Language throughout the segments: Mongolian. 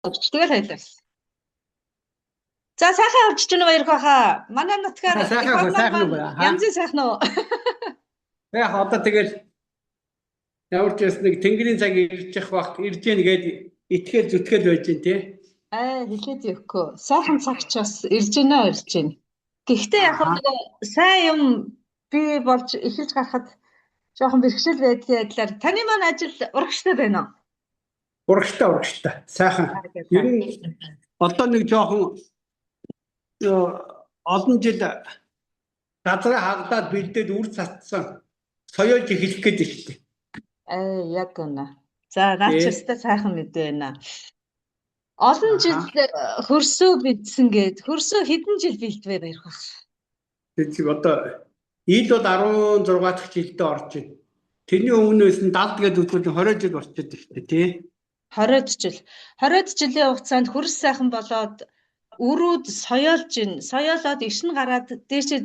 Тэгэл хоёлаа. За сайхан авчиж гэнэ баяр хаа. Манай нутгаар янз сайхан уу? Яг одоо тэгэл ямар ч яс нэг тэнгэрийн цаг ирж явах баг ирж гэн гээд итгэл зүтгэл байж гэн тий. Хэлээд явахгүй. Сайхан цаг ч бас ирж гэнэ. Гэхдээ яг нөгөө сайн юм би болж эхэлж гарахад жоохон бэрхшээл байдлаар таны маань ажил урагштай байна уу? Урагштай. Сайхан. Ер нь одоо нэг жоохон олон жил газраа хагдаад бэлдээд үр цацсан соёолж эхлэх гээд шүү дээ. Яг үнэ. За наач өстэй сайхан мэдээ байна. Олон жил хөрсөө бидсэн гээд хөрсөө хэдэн жил бэлдвэ баярх байх. Тэг одоо ил бол 16 дахь жилдээ орж байна. Тэрний өмнөөс нь 70 гээд үзвэл 20 жил болчиход байна шүү дээ тий. 20 жил. 20 жилийн хугацаанд хөрс сайхан болоод өрөөд соёолж ин соёолоод ишин гараад дээшээ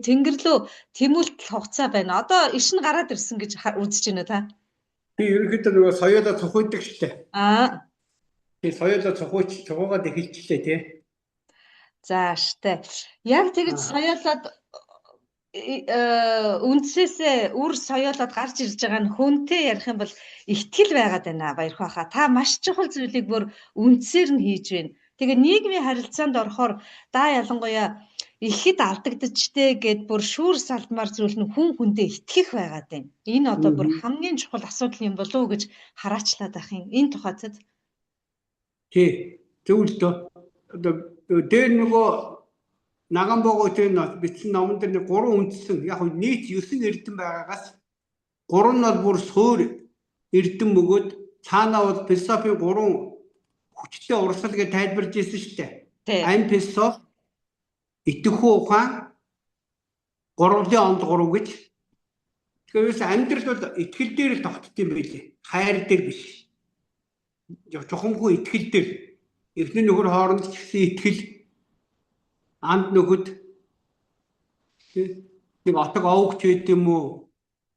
тэнгэр лөө тэмүүлтэл хугацаа байна. Одоо ишин гараад ирсэн гэж үзэж байна та. Би ерөнхийдөө нөгөө соёолоо цохойдог штэ. Би соёолоо цохоогаад эхэлчихлээ тий. За штэ. Яг тэгж соёолоод үндсээсээ үр соёолоод гарч ирж байгаа нь хүнтэй ярих юм бол ихтгэл байгаад байна баяр хаа. Та маш чухал зүйлийг бүр үндсээр нь хийж байна. Тэгээ нийгмийн харилцаанд орохоор ялангуяа ихэд алдагдчихтэй гэд бүр шүүр салмаар зүйл нь хүндээ итгэх байгаад байна. Энэ одоо бүр хамгийн чухал асуудал юм болов уу гэж хараачлаад ах юм. Энэ тухайд тий. Зөвлөлт одоо дээр нөгөө Наган богоотын бичсэн номон дээр нэг 3 үндсэн яг нийт 9 эрдэм байгаагаас 3 нь бол бүр суур эрдэм бөгөөд цаанаа бол философийн 3 хүчтэй урсгал гэж тайлбарж ирсэн шүү дээ. Ам философи, итгэхүй ухаан, гурвлын онд 3 гэж. Тэгэхээр амьдрал бол итгэл дээр л тогтд юм байлээ. Хайр дээр биш. Чухамгүй итгэл дээр эхний нөхөр хооронд ч гэсэн итгэл анд нөхөд нэг отог овогч байд юм уу?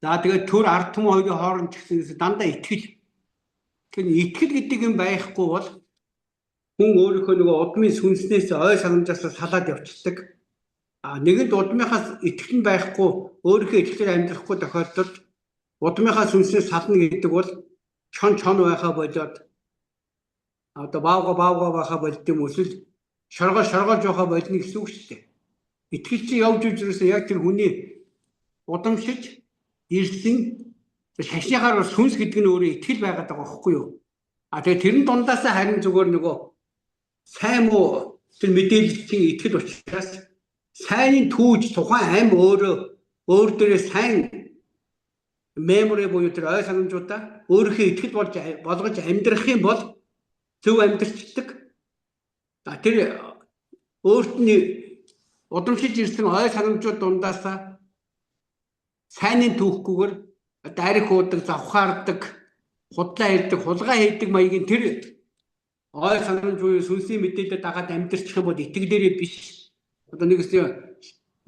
За тэгээд төр ард түмэн хоёрын хооронд ч гэсэн дандаа итгэл. Тэгэхээр итгэл гэдэг юм байхгүй бол хүн өөрийнхөө нөгөө удмын сүнснээс ой санамжаас салаад явчихдаг. Нэгэнт удмынхаас итгэл нь байхгүй өөрийнхөө итгэлээр амьдрахгүй тохиолдолд удмынхаа сүнснээс сална гэдэг бол чон байхаа болоод одоо баавга байхаа болд юм эсвэл шоргож явахаа болно гэсэн үг шүү дээ. Итгэл чинь явж ирсэн яг тэр хүний удамшиж ирсэн шашныхаар сүнс гэдэг нь өөрөө итгэл байгаад байгаа байхгүй юу? Тэгээ тэрэн дундаасаа харин зүгээр нөгөө сайн муу тэр мэдээллийн итгэл учраас сайнын түүж тухайн ам өөр дээрээ сайн мемори буюу тэр ой санамжуудаа өөрийнхөө итгэл болгож амьдрах юм бол зөв амьдрчдаг. Тэр өөртний удамшиж ирсэн ой санамжууд дундаасаа сайнын түүхгүйгээр дарих уудаг, завхаардаг, худлаа хийдэг, хулгай хийдэг маягийн тэр ой санамж буюу сүнсийн мэдээлэлд дагаад амьдрчих юм бол итгэлээрээ биш. Одоо нэгс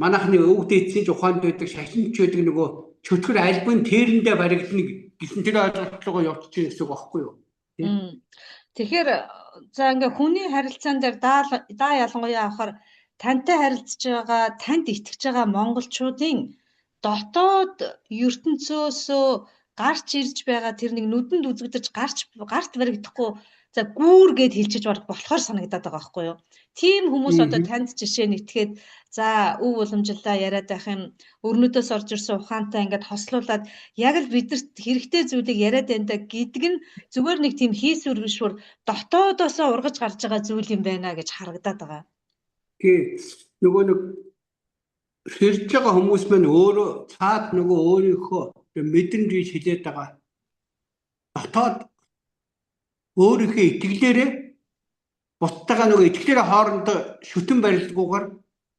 манайхны өвд эцсийн ухаанд байдаг шашинч байдаг нөгөө чөтгөр альбын тэрэндээ баригдана гэсэн тэр ойлголтойгоо явчихж гэсэн үг байхгүй юу? Тэгэхээр за ингээ хүний харилцаан дээр даа ялангуяа авахаар тантай харилцаж байгаа, танд итгэж байгаа монголчуудын дотоод ертөнцөөсөө гарч ирж байгаа тэр нэг нүдэнд үзэгдэж гарт баригдахгүй за гүүр гэд хэлчихэж болохоор санагдаад байгаа байхгүй юу? Тийм хүмүүс одоо танд жишээ нь итгээд за өв уламжлалаа яриад байх юм өрнөдөөс орж ирсэн ухаантай ингээд хослуулад яг л бидэрт хэрэгтэй зүйлийг яриад байна гэдэг нь зүгээр нэг тийм хийсвэр бишвэр дотоодоосоо ургаж гарч байгаа зүйл юм байна гэж харагдаад байгаа. Нөгөө нэг хэрж байгаа хүмүүс маань өөрөө цаад нөгөө өөрийнхөө мэдрэмжийг хэлээд байгаа. Дотоод өөрийнхөө итгэлээрээ буттайгаа нөгөө итгэлээрээ хоорондоо шүтэн барилгуугаар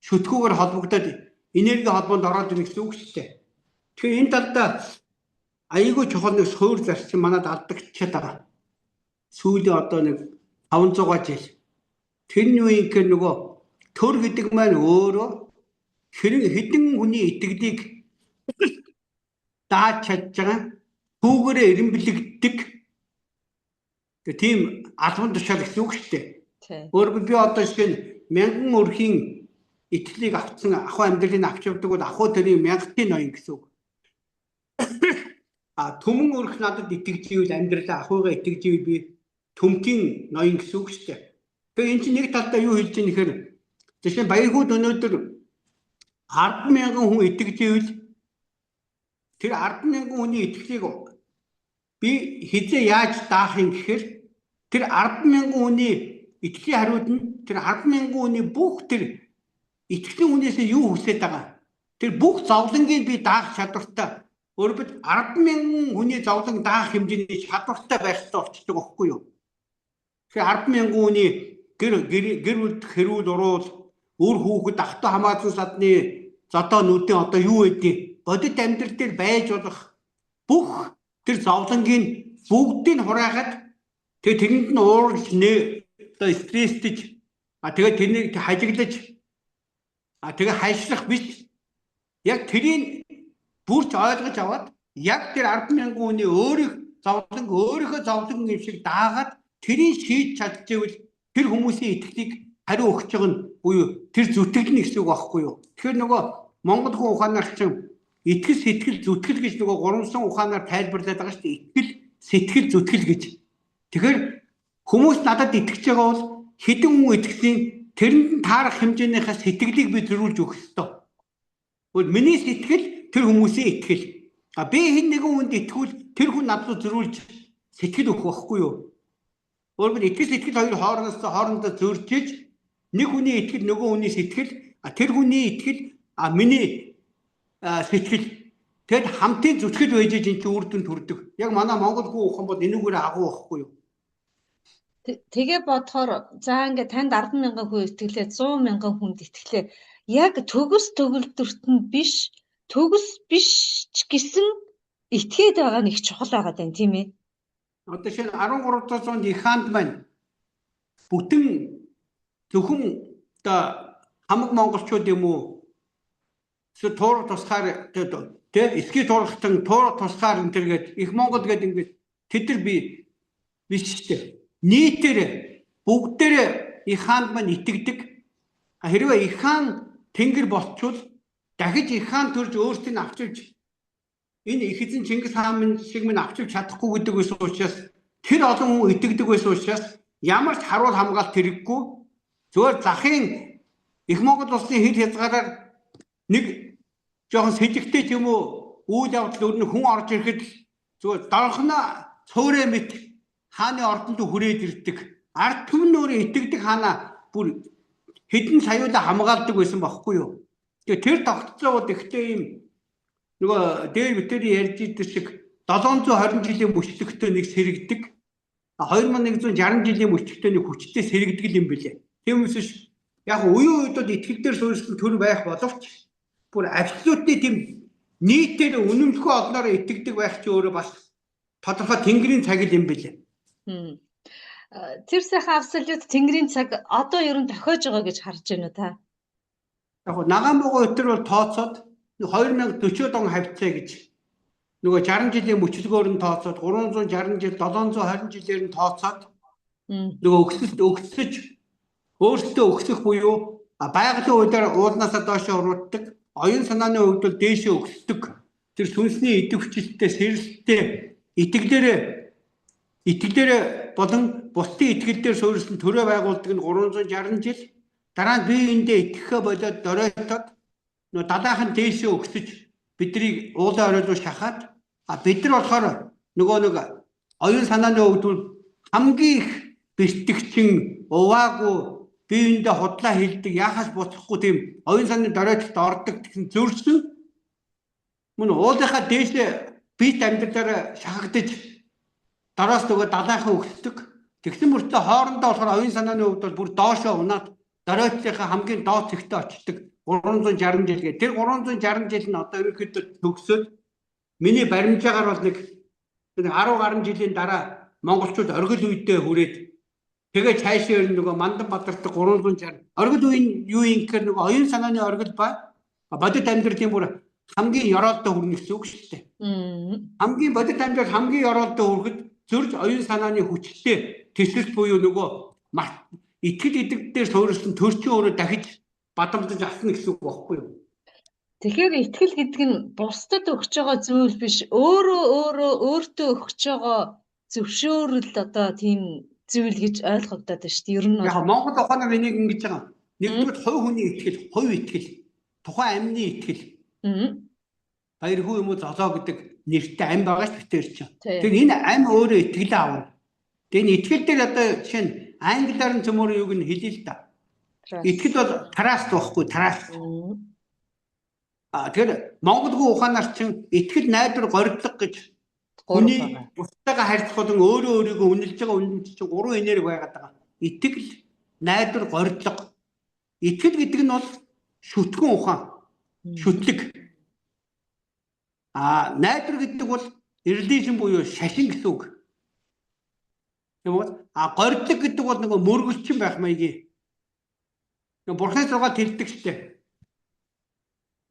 шүтгүүгээр холбогдоод энерги холбоонд ороод ирэх гэсэн үг шүү дээ. Тэгэхээр энэ талдаа аягүй чухал нэг суур зарчим манад алдагдчихад байгаа. Сүүлийн одоо нэг 500 жил. Тэрний үеийн нөгөө төр гэдэг маань өөрөө хэдэн хүний итгэлийг дааж чадж байгаа түүгээрээ эренбэлэгддэг Тийм албан тушаал гэсэн үг шүү дээ. Тий. Өөрөөр би одоо жишээ нь 1000 өрхийн итгэлийг авсан ахуй амьдралыг авч явдаг бол ахуй тэрийн 1000-ийн ноён гэсэн үг. Түмэн өрх надад итгэж ивэл амьдралаа ахуйгаа итгэж ивэл би төмтийн ноён гэсэн үг шүү дээ. Тэгээ эн чинь нэг талдаа юу хэлж байгаа нэхэр жишээ нь Баяргууд өнөөдөр 100000 хүн итгэж ивэл тэр 100000 хүний итгэлийг би хизээ яаж даах юм гэхээр тэр 100000 хүний итгэлийн хариуд нь тэр 100000 хүний бүх тэр итгэлийн хүнээс юу хүсэж байгаа. Тэр бүх зовлонгийг би даах чадвартай. Өөрөөр 100000 хүний зовлон даах хэмжээний чадвартай байх хэрэгтэй болчихдог байхгүй юу? Тэгэхээр 100000 хүний гэр бүл хэрүүл уруул үр хүүхэд ах トゥ хамаатан садны зодоо нүдэн одоо юу байдیں۔ Бодит амьдрал дээр байж болох бүх тэр зовлонгийн бүгдийг хураагаад тэрэнд нь уурж одоо стресстэж тэгээ тэрнийг хажиглаж тэгээ хайшлах биш. Яг тэрийг бүрч ойлгож аваад яг тэр 100000 хүний өөрийнхөө зовлон юм шиг даагаад тэрийг шийдэж чадчихвэл тэр хүмүүсийн итгэлийг хариу өгч байгаа нь буюу тэр зүтгэл гэсэн үг байхгүй юу? Тэгэхээр нөгөө Монгол хүн ухаанаар чинь итгэл сэтгэл зүтгэл гэж нөгөө гурамсан ухаанаар тайлбарлаад байгаа шүү дээ. Итгэл сэтгэл зүтгэл гэж. Тэгэхээр хүмүүс надад итгэж байгаа бол хэдэн хүн итгэсэн тэрэнд таарах хэмжээнийхээ сэтгэлийг би төрүүлж өгөх ёстой. Өөр миний сэтгэл тэр хүмүүсийн итгэл. Би хэн нэгэн хүнд итгүүл тэр хүн надад зөрүүлж сэтгэл өгөх байхгүй юу? Өөрөөр итгэл сэтгэл хоёр хоорондоо зөрчиж нэг хүний итгэл нөгөө хүний сэтгэл тэр хүний итгэл миний сэтгэл тэгэд хамтын зүтгэл байж энэ чинь үр дүнд хүрдэг. Яг манай Монгол хүн ухаан бол энүүгээр агуу байхгүй юу? Тэгээ бодохоор за ингээд танд 100000 хүн итгэлээ 100,000 хүнд итгэлээ яг төгс төгөлдөрт нь биш төгс биш ч гэсэн итгээд байгаа нэг чухал байгаа даа тийм ээ. Одоо шинэ 13-р зуунд их хаанд маань бүтэн зөвхөн одоо хамаг монголчууд юм уу туур тусгаар тэ эсхий туурхтан туур тусгаар энэ төргээд их монгол гэдэг ингээд тэд нар биш шүү дээ. Нийтээр бүгдээр их хаанд маань итгэдэг. Хэрвээ их хаан тэнгэр болчвол дахиж их хаан төрж өөртөө авчирч энэ их эзэн Чингис хаан шиг минь авчирч чадахгүй гэдэг байсан учраас тэр олон хүн итгэдэг байсан учраас ямар ч харуул хамгаалт хэрэггүй зөвөр захын их Монгол улсын хил хязгаараар нэг жоохон сэжигтэй ч юм уу үйл явдал өрнө хүн орж ирэхэд зөвөр донхно цөөрэ мэт хааны ордонд хүрээд ирдэг. Ард түмэн өөрөө итгэдэг хаана бүр хэдэн саяулаа хамгаалдаг байсан байхгүй юу? Тэгээ тэр тогтцоо бол ихтэй юм нөгөө дээр битэрийн ярьж идэг шиг 720 жилийн мөчлөгтөө нэг сэрэгдэг. 2160 жилийн мөчлөгтөө нэг хүчтэй сэрэгдэг юм билээ. Тийм үсэж яг үеийн үед бол итгэл дээр суурьсан төр байх боловч бүр абсолютли тийм нийтээр үнэмлэхүй олноор итгэдэг байх ч өөрөө бас тодорхой тэнгэрийн цаг юм билээ. Тэр сайхан абсолют тэнгэрийн цаг одоо ер нь тохиож байгаа гэж харж байна уу та? Яг нагаан богоо өтер бол тооцоод 2040 он хавцаа гэж нөгөө 60 жилийн мөчлөгөөр нь тооцоод 360 жил 720 жилээр нь тооцоод нөгөө өгсөж өөртөө өгсөх буюу байгалийн үеэр уулнаасаа доошоо урууддаг оюун санааны хувьд бол дээшээ өгсдөг тэр сүнсний идэвхжилттэй сэрэлттэй итгэлээр болон бусдын итгэл дээр суурьсан төрөө байгуулдаг нь 360 жил дараа нь биеиндээ итгэхээ болоод доройтоод нөө далайхан дээшээ өгсөж биднийг уулын оройроо шахаад бид нар болохоор нөгөө нэг оюун санааны хувьд хамгийн их бэлтгэгчин уваагүй биеиндээ худлаа хилдэг яхаас буцахгүй тийм оюун санааны доройтолд ордог гэсэн зөрсөн мөн уулынхаа дээшээ бит амьдралаараа шахагдаж дараас нөгөө далайхан өгсдөг тэгсэн мөртөө хоорондоо болохоор оюун санааны хувьд бол бүр доошоо унаад доройтлынхаа хамгийн доод зэгтээ очдог 360 жил гэх. Тэр 360 жил нь одоо ерөнхийдөө төгсөөд миний баримжаагаар бол нэг 10 гаруй жилийн дараа монголчууд оргил үедээ хүрээд тэгээ цаашаа нөгөө Мандан Бадартай 360 оргил үеийн юу юм гэхээр нөгөө оюун санааны оргил ба бодит амьдралын бүр хамгийн ёроолтой хүрнэ гэсэн үг шүү дээ. Хамгийн бодит амьдрал хамгийн ёроолтой хүрэхэд зөрж оюун санааны хүчтэй тэсэрч буюу нөгөө итгэл идэг дээр суурилсан төрчин өөрөө дахиж бадамдаж авсан гэсэн үг байхгүй юу? Тэгэхээр итгэл гэдэг нь бусдад өгч байгаа зүйл биш, өөртөө өгч байгаа зөвшөөрөл одоо тийм зүйл гэж ойлгогдоод байна шүү дээ. Ер нь Яг Монгол ухаанаар энийг ингэж байгаа. Нэгдүгээр хувь хүний итгэл, хувь итгэл, тухайн амьны итгэл. Баяр хүү юм уу золоо гэдэг нэртэй ам байгаа ш битэр чинь. Тэгэхээр энэ ам өөрөө итгэлээ авна. Тэгээ энэ итгэл дээр одоо жишээ нь англиар нь цөмөр юуг нь хэлээ л да. Итгэл бол trust байхгүй, trust. Тэгэхээр монголгүй ухаанаар чинь итгэл найдвар горилго гэж хүний бусдаагаа харьцуулан өөрөө өөрийгөө үнэлж байгаа үнэлж чинь 3 энерги байгаад байгаа. Итгэл, найдвар, горилго. Итгэл гэдэг нь бол шүтгэн ухаан, шүтлэг. Найдвар гэдэг бол religion буюу шашин гэсэн үг. Тийм үү? Горилго гэдэг бол нөгөө мөргөлчин байх маягийн. Бурхны зургаад хэлдэг штеп.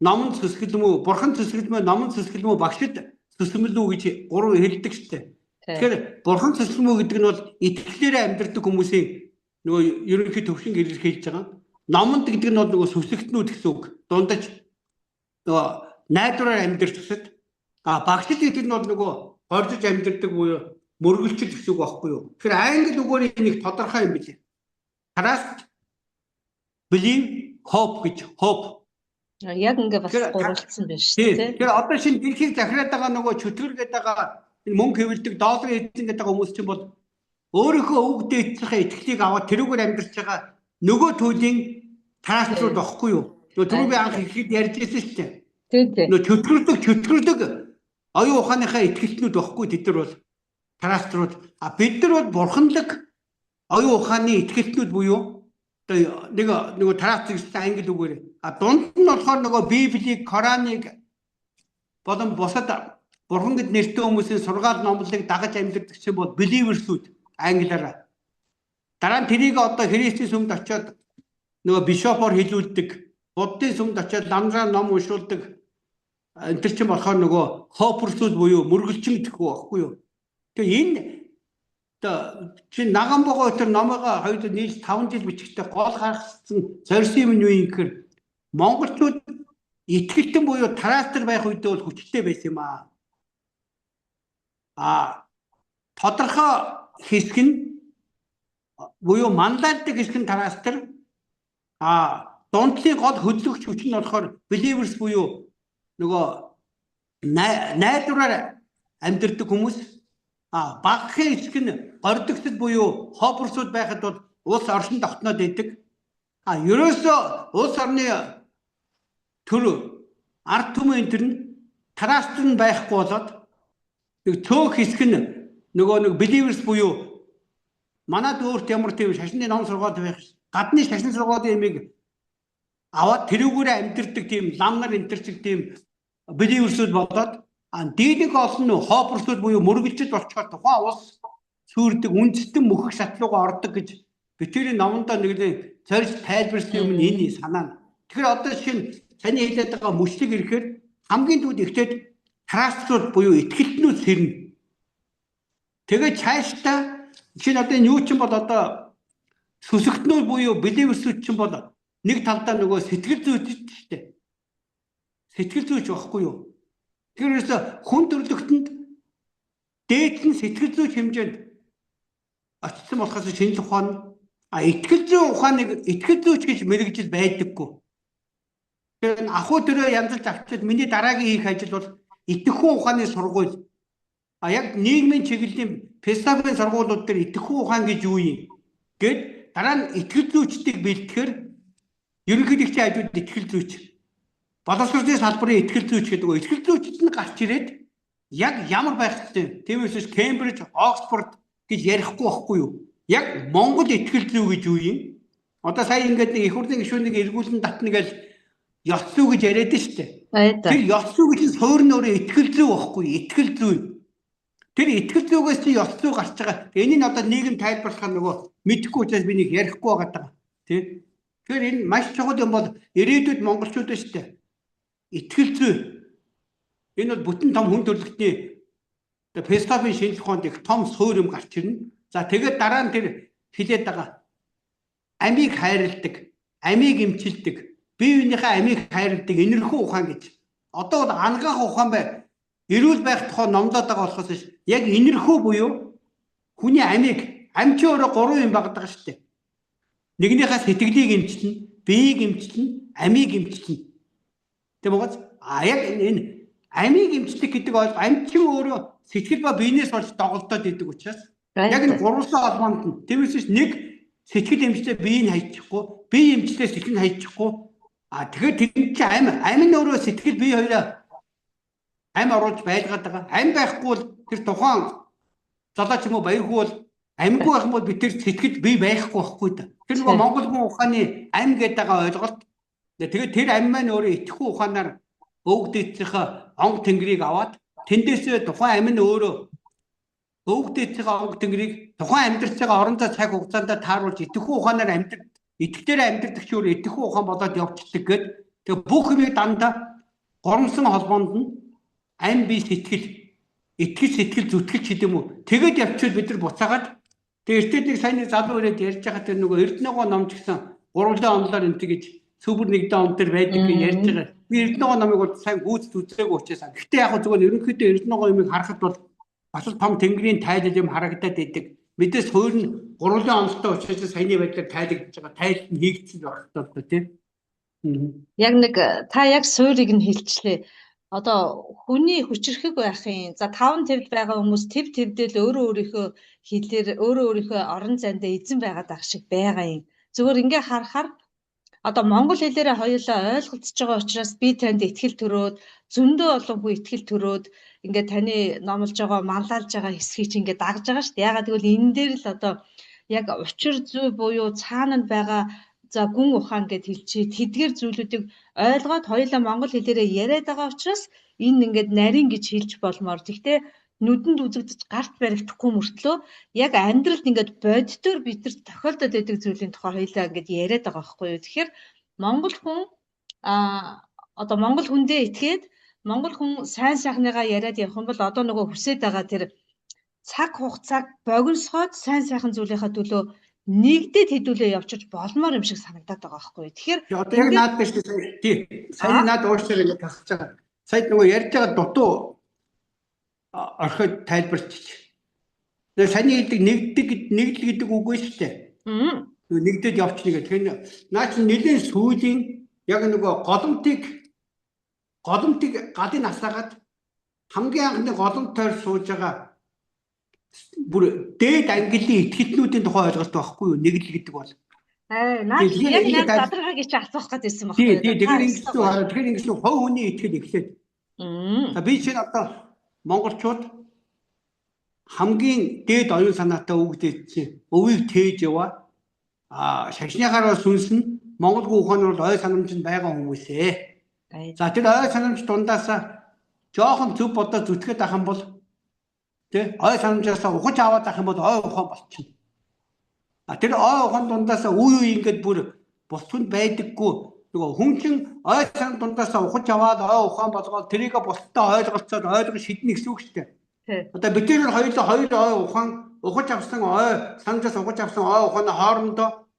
Номон сүсгэлэн үү, бурхан сүсгэлэн үү, номон сүсгэлэн үү, багшид сүсгэлэн үү гэж 3 хэлдэг штеп. Тэгэхээр бурхан сүсгэлэн үү гэдэг нь бол итгэлээрээ амьдрдаг хүмүүсийн нөгөө ерөнхий төвшинг илэрхийлж байгаа. Номонд гэдэг нь бол нөгөө сүсгэтнүүд гэсэн үг. Дундаж нөгөө найдвараар амьдрэх төсөд багшид гэдэг нь бол нөгөө гордож амьдрдаг буюу мөргөлчд гэсэн үг байхгүй юу? Тэгэхээр англи үгээр нэг тодорхой юм билээ. Trust, believe, hope гэж hope. Яг ингээ бас гурвалцсан байна шүү дээ. Тэгэхээр одоо шинэ дэлхийг захираад байгаа нөгөө чөтгөргээд байгаа мөнгө хэвлдэг доллар эзэн гэдэг хүмүүс чинь бол өөрийнхөө өвгдөө эцсийнхээ итгэлийг аваад тэрүүгээр амьдарч байгаа нөгөө төлөлийн траструуд байхгүй юу? Нөгөө түрүү би анх ихэд ярьж байсан шүү дээ. Нөгөө чөтгөрдөг оюун ухааныхаа итгэлтнүүд байхгүй тэд нар бол траструуд. Бид нар бол бурханлаг оюун ухааны итгэлтнүүд буюу одоо нөгөө трастр гэсэн англи үгээр. Дунд нь болохоор нөгөө Библийг, Кораныг болон бусад бурхан гэд нэртэй хүмүүсийн сургаал номлолыг дагаж амьдардаг чинь бол believersүүд англиараа. Дараа нь тэрийг одоо Христийн сүмд очиод нөгөө бишопоор хэлүүлдэг, буддын сүмд очиод ламжаар ном уншуулдаг. Энэ төр чинь болохоор нөгөө хопперсүүд буюу мөргөлчин гэх байхгүй юу. Тэгээ энэ чи Нагамбого тэр номоо 2 нийл 5 жил бичгтээ гол гаргасан зорьсон юм нь юу юм гэхээр монголчууд итгэлтэн буюу трастер байх үедээ бол хүчтэй байсан юм аа. Тодорхой хэсэг нь буюу мандатдаг хэсэг нь трастер. Дундлын гол хөдөлгөгч хүч нь болохоор believers буюу нөгөө найдвараар амьдардаг хүмүүс. Багахан хэсэг нь гордогчд буюу хопперсууд байхад бол улс оршин тогтноод байдаг. Ерөөсөө улс орны төр ард түмэн энэ нь трастер нь байхгүй болоод нэг цөөх хэсэг нь нөгөө believers буюу манад өөрт ямар тийм шашны ном сургаад байх гадны шашин сургаалын ямиг аваад тэрүүгээрээ амьдэрдэг тийм лам нар энтерчиг тийм believers-үүд болоод дийлэнх олон хопперсууд буюу мөргөлчд болчихоор тухайн улс сүрдэг үндэстэн мөхөх шатлууга ордог гэж битэрийн номондоо нэг зорж тайлбарсан юм энэ санаа. Тэгэхээр одоо шинэ таны хэлээд байгаа мөчлөг ирэхээр хамгийн түрүүд ихтэй траструуд буюу итгэлтнүүд сэрнэ. Тэгээд цаашдаа шинэ одоо юу ч юм бол одоо сүсгтнүүд буюу believers-үүд ч юм бол нэг талдаа нөгөө сэтгэл зүйч шүү дээ. Сэтгэл зүйч байхгүй юу? Тэгэхээр хүн төрлөختөнд дээд нь сэтгэл зүйч хэмжээнд очсон болохоос шинжлэх ухаан итгэл зүйн ухааныг итгэл зүйч гэж мэрэгжил байдаггүй. Тэгэхээр ахуй төрөө янзалж авчид миний дараагийн хийх ажил бол итгэхүйн ухааны сургууль. Яг нийгмийн чиглэлийн философийн сургуулиуд дээр итгэхүйн ухаан гэж юу юм? Гэт дараа нь итгэл зүйчдийг бэлтгэхээр ерөнхийлөгчийн хажууд итгэл зүйч боловсролын салбарын итгэл зүйч гэдэг. Итгэл зүйчд нь гарч ирээд яг ямар байх вэ? Тиймээс Кембриж, Оксфорд гэж ярихгүй байхгүй юу? Яг Монгол итгэл зүй гэж юу юм? Одоо сая ингээд нэг их хурлын гишүүнийг эргүүлэн татна гэж ёс зүй гэж яриад шүү дээ. Тэр ёс зүй гэж суурь нь өөрөө итгэл зүй байхгүй юу? Итгэл зүй. Тэр итгэл зүйгээс чи ёс зүй гарч байгаа. Энийг одоо нийгэм тайлбарлахаар нөгөө мэдэхгүй учраас би нэг ярихгүй байгаа. Тэ? Тэгэхээр энэ маш чухал юм бол ирээдүйд монголчууд шүү дээ. Итгэл зүй. Энэ бол бүтэн том хүн төрлөختний Пескопын шинжлэх ухаанд их том суурь юм гарч ирнэ. За тэгээд дараа нь тэр хэлээд байгаа амийг хайрладаг, амийг эмчилдэг, бие биенийхээ амийг хайрладаг энэрхүү ухаан гэж. Одоо бол ангаах ухаан бай. Эрүүл байх тухай номлоод байгаа болохоос биш. Яг энэрхүү буюу хүний амийг амч өөрөө 3 юм багдаг шүү дээ. Нэгнийхээ сэтгэлийг эмчилнэ, биеийг эмчилнэ, амийг эмчилнэ. Тэг могоц яг энэ амийг эмчлэх гэдэг бол амчин өөрөө сэтгэл ба биенээс болж доголдоод идэг учраас яг энэ гурван холбоонд нь тиймээс нэг сэтгэл эмчлээ биеийг хайчихгүй, бие эмчлээ сэтгэл нь хайчихгүй. Тэгэхээр тэр чинь амь нь өөрөө сэтгэл бие хоёроо амь оруулж байлгаад байгаа. Амь байхгүй бол тэр тухайн залуу ч юм уу баяргүй бол амьгүй байх юм бол би тэр сэтгэл бие байхгүй байхгүй да. Тэр нөгөө Монгол хүн ухааны амь гэдэг байгаа ойлголт. Тэгээд тэр амь маань өөрөө итгэхгүй ухаанаар өвөг дээдсийнхээ онг тэнгэрийг аваад тэндээсээ тухайн амь нь өөрөө өвөг дээдсийнхээ онг тэнгэрийг тухайн амьдарч байгаа орон зай цаг хугацаанд тааруулж итгэхгүй ухаанаар итгэдээр амьдардаг ч өөр итгэхгүй ухаан болоод явчихдаг гэд. Тэгээд бүх юмыг дандаа горомсон холбоонд нь амь бие сэтгэл, итгэл сэтгэл зүтгэл ч гэдэм үү. Тэгээд явчихвал бид нар буцаагаад тэгээд эртний сайн залуу ирээд ярьж байгаа тэр нөгөө Эрдэнэгоо номч гэсэн гурван онлоор энэ гэж супер нэгдэн он төр байдаг гэж ярьж байгаа. Би Эрдэнэгоо номыг бол сайн гүйцэд үзээгүй учраас. Гэхдээ яг зүгээр ерөнхийдөө Эрдэнэгоо юмыг харахад бол бас том тэнгэрийн тайлал юм харагдаад байдаг. Мэдээс хуур нь гурван онолтой учраас саяны байдлаар тайлагдж байгаа. Тайлал нь хийгдсэн байх хэрэгтэй тийм. Яг нэг та яг суурийг нь хэлчлээ. Одоо хүний хүчрхэг байхын за 5 твд байгаа хүмүүс төв твдэл өөрөө өөрийнхөө хэлээр өөрөө өөрийнхөө орон зайдаа эзэн байгаад ах шиг байгаа юм. Зүгээр ингээ харахаар одоо монгол хэлээрээ хоёулаа ойлголцож байгаа учраас би танд итгэл төрөөд зөндөө олон хүн итгэл төрөөд ингээ таны номлож байгаа манлайлж байгаа хэсгийг чи ингээ дагж байгаа шүү дээ. Ягаад гэвэл энэ дээр л одоо яг учир зүй буюу цаана нь байгаа за гүн ухаан гэд хэлчихээ тэдгээр зүйлүүдийг ойлгоод хоёулаа монгол хэлээрээ яриад байгаа учраас энэ ингээд нарийн гэж хэлж болмоор. Гэхдээ нүдэнд үзэгдэж гарт баригдахгүй мөртлөө яг амьдралд ингээд боддоор бид нар тохиолдод байдаг зүйлийн тухай хоёулаа ингээд яриад байгаа байхгүй юу. Тэгэхээр монгол хүн одоо монгол хүндээ итгээд монгол хүн сайн сайхныгаа яриад явах юм бол одоо нөгөө хүсэж байгаа тэр цаг хугацааг богиносгоод сайн сайхан зүйлийнхаа төлөө нэгдээд хэдүүлээ явчих болмоор юм шиг санагдаад байгаа байхгүй юу. Тэгэхээр одоо яг наад дээр тий сайн наад уушрал ингэ тасч байгаа. Сая нөгөө ярьж байгаа дутуу орхид тайлбарчих. Тэгээ саний хэлдэг нэгдэл гэдэг үг биш үү? Нэгдээд явчихна гэх. Тэгэхээр наа чи нэлийн сүүлийн яг нөгөө голомтыг гадын асаагаад хамгийн анхны голомт тойр сууж байгаа бүр дээд ангиллын итгэгчнүүдийн тухай ойлголт байхгүй юу? Нэгдэл гэдэг бол. Наад яг задаргаагийн чи асуух гэдсэн байна. Тий, тэгэхээр ингэж хов хүний итгэл эхлээд. Би чинь одоо монголчууд хамгийн дээд оюун санаатай өвгдээд чинь өвийг тээж яваа. Шашныхаараа сүнсэн монгол ухаанаар ой санамжинд байгаа хүмүүсээ. За тэр ой санамж дундаасаа жоохон зөв бодоод зүтгэхэд ах юм бол тэ ой санамжаасаа ухаж аваад ах юм бол ой ухаан болчихно. Тэр ой ухаан дундаасаа үе ингээд бүр бусдад байдаггүй нөгөө хүн чинь ой санамж дундаасаа ухаж аваад ой ухаан болгоод тэрийг бусдад ойлголцоод ойлгож шиднэ гэсэн үг шүү дээ. Одоо бид хоёр ой ухаан ухаж авсан ой санамжаас ухаж авсан ой ухааны хоорондоо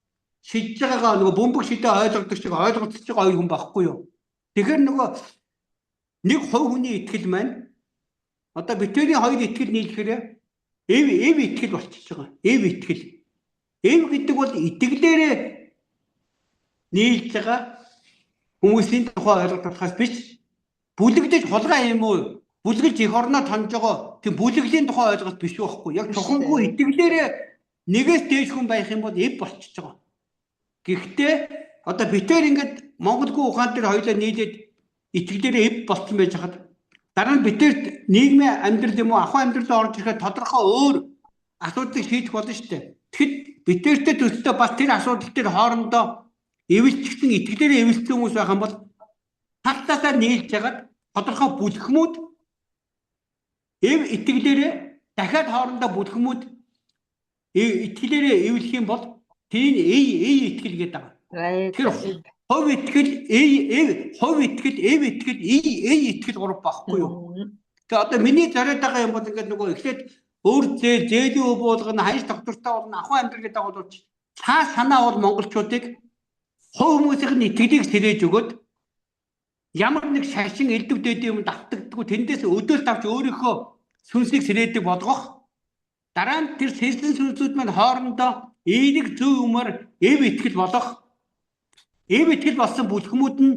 шидж байгаагаа нөгөө бөмбөг шидээ ойлгодог шиг ойлголцож байгаа ой хүн байхгүй юу? Тэгэхээр нөгөө нэг хувь хүний итгэл маань одоо битүүрийн хоёр итгэл нийлэхээр эв итгэл болчихж байгаа. Эв итгэл. Эв гэдэг бол итгэлээрээ нийлж байгаа хүмүүсийн тухай ойлголт болохоос биш. Бүлэгдэж хулгай юм уу? Бүлгэлж их орноо тонж байгаа тийм бүлэглийн тухай ойлголт биш байхгүй. Яг чухамгүй итгэлээрээ нэгээс дээш хүн байх юм бол эв болчихж байгаа. Гэхдээ одоо битээр ингээд монголгүй ухаан дээр хоёулаа нийлээд итгэлээрээ эв болчихсон байж хаад дараа нь битэрт нийгмийн амьдрал юм уу ахуйн амьдралд орж ирэхэд тодорхой өөр асуудлыг шийдэх болно шүү дээ. Тэгэхэд битэртэй төстэй бас тэр асуудал дээр хоорондоо эвэлчихсэн итгэлээрээ эвэлсэн хүмүүс байх юм бол талтаасаар нийлж ягаад тодорхой бүлхмүүд эв итгэлээрээ дахиад хоорондоо бүлхмүүд итгэлээрээ эвлэх юм бол тийм итгэл гэдэг байгаа. Тэр хов итгэл, эв итгэл гурав байхгүй юу? Тэгээ одоо миний зориод байгаа юм бол ингээд нөгөө эхлээд өөр зээлийн өв болгоно, хаяж доктортой болно, ахуй амьдрал гэдэг бол цаа санаа бол монголчуудыг хувь хүмүүсийн итгэлийг сэрээж өгөөд ямар нэг шашин элдв дэд юм давтагддаггүй тэндээс өдөөлт авч өөрийнхөө сүнсийг сэрээдэг болгох. Дараа нь тэр сэлсэн сүнсүүд маань хоорондоо эерэг зөв юмар эв итгэл болох. Эв итгэл болсон бүлгэмүүд нь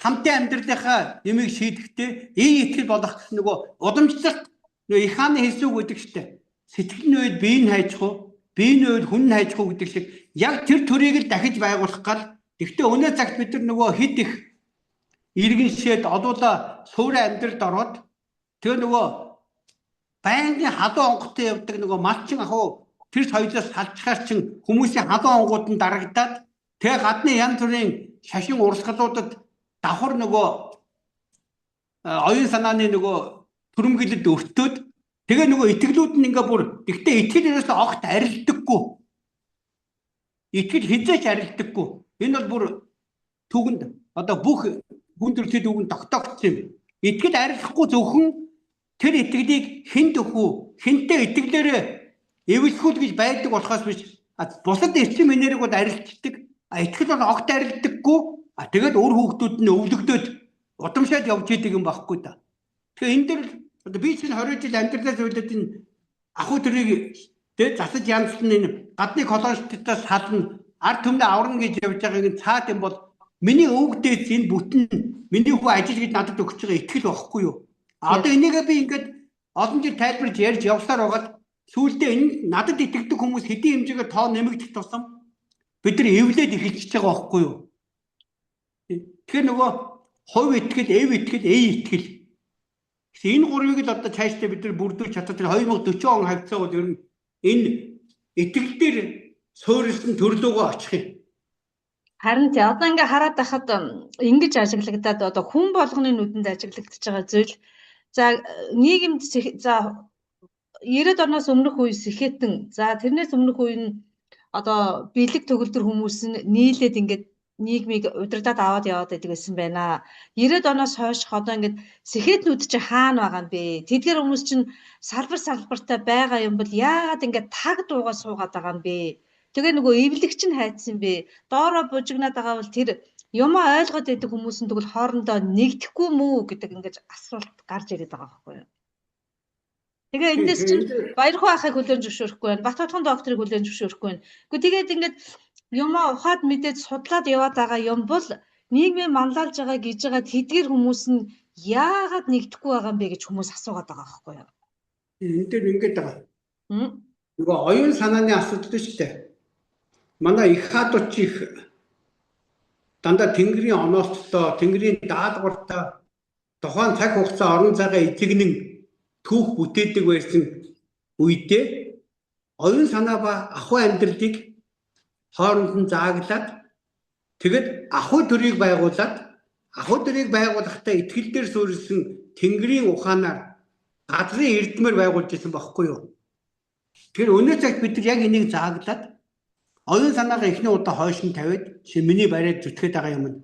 хамтын амьдралынхаа нэмийг шийдэхдээ итгэл болох гэсэн нөгөө удамжлалт нөгөө их хааны хэлсэн үг гэдэг штэ. Сэтгэлийн үед биеийг хайчих уу, биеийн үед хүн нь хайчих уу гэдэг шиг яг тэр төрийг л дахиж байгуулах гал. Гэхдээ өнөө цагт бид нар нөгөө хид их иргэн шээд одуула суурин амьдралд ороод тэр нөгөө байнгын халуун онготой явдаг нөгөө малчин ахуу тэр соёлоос салчгаар чин хүмүүсийн халуун онгууд нь дарагдаад тэгээ гадны янз бүрийн шашин урсгалуудад давхар нөгөө оюун санааны нөгөө төрөмгөлд өртөөд тэгээ нөгөө итгэлүүд нь ингээ бүр гэхдээ итгэл ерөөсөө огт арилдаггүй. Итгэл хизээч арилдаггүй. Энэ бол бүр түгэнд одоо бүх хүн төрөлхтөд үгэн тогтоогдсон юм. Итгэл арилахгүй зөвхөн тэр итгэлийг хэн төхөө хэнтэй итгэлээрээ эвлэхүүл гэж байдаг болохоос биш бусад эрчим энергийг бол арилждаг. Итгэл бол огт арилдаггүй. Тэгээд өөр хүүхдүүд нь өвлөгдөөд удамшаад явж идэг юм байхгүй да. Тэгэхээр энэ дэр одоо би чинь 20 жил амьдралаас үйлдээд энэ ахуй төрийг тэгээд засаж янзлан энэ гадны колоништаас сална ард түмнээ аврна гэж явж байгааг цаад юм бол миний өвгдээд энэ бүтэн миний хүү ажил гэж надад өгч байгаа итгэл байхгүй юу? Одоо энийг би ингээд олон жил тайлбарж ярьж явсаар байгаад сүүлдээ энэ надад итгэдэг хүмүүс хэдийн хэмжээгээр тоо нэмэгдэх тусам бид нар эвлээд эхэлчихэж байгаа байхгүй юу? Тэгэхээр нөгөө хувь итгэл, эв итгэл, итгэл. Энэ гурвыг л одоо цаашдаа бид нар бүрдүүлж чадах тэр 2040 он хавцаа бол ер нь энэ итгэл дээр суурилсан төрлөөгөө очих юм. Харин тий одоо ингээ хараад байхад ингэж ажиглагдаад одоо хүн болгоны нүдэнд ажиглагдчихж байгаа зүйл за нийгэмд за 90-ад оноос өмнөх үеэс ихэтэн за тэрнээс өмнөх үе нь одоо бэлэг төгөлдөр хүмүүс нь нийлээд ингээд нийгмийг удирдаад аваад яваад байдаг гэсэн байна. 90-ад оноос хойш одоо ингээд сэхэтнүүд чи хаана байгаа юм бэ? Тэдгээр хүмүүс чинь салбартай байгаа юм бол яагаад ингээд таг дуугаа суугаад байгаа юм бэ? Тэгээ нөгөө эвлэгч нь хайцсан бэ? Доороо бужигнаад байгаа бол тэр юм ойлгоод байдаг хүмүүс нь тэгвэл хоорондоо нэгдэхгүй мүү гэдэг ингээд асуулт гарч ирээд байгаа байхгүй юу? Тэгээ эндээс чинь Баярхуу ахыг хүлээн зөвшөөрөхгүй байна. Батбатхан докторыг хүлээн зөвшөөрөхгүй байна. Гэхдээ тэгээд ингээд юм ухаад мэдээд судлаад яваад байгаа юм бол нийгмийн манлайлж байгаа гэж байгаа тэдгэр хүмүүс нь яагаад нэгдэхгүй байгаа юм бэ гэж хүмүүс асуугаад байгаа байхгүй юу? Энэ дээр ингээд байгаа. Нөгөө оюун санааны асуудал шүү дээ. Манай их хаадууч их дандаа тэнгэрийн оноосттой, тэнгэрийн даалгавартай тухайн цаг хугацаа орон цагаа эзэгнэн түүх бүтээдэг байсан үедээ оюун санаа ба ахуй амьдралыг хооронд нь зааглаад тэгэд ахуй төрийг байгуулахдаа итгэл дээр суурилсан тэнгэрийн ухаанаар газрын эрдмээр байгуулж ирсэн байхгүй юу? Тэгэхээр өнөө цагт бид нар яг энийг зааглаад оюун санаагаа эхний удаа хойш нь тавиад миний бариад зүтгэхэд байгаа юм.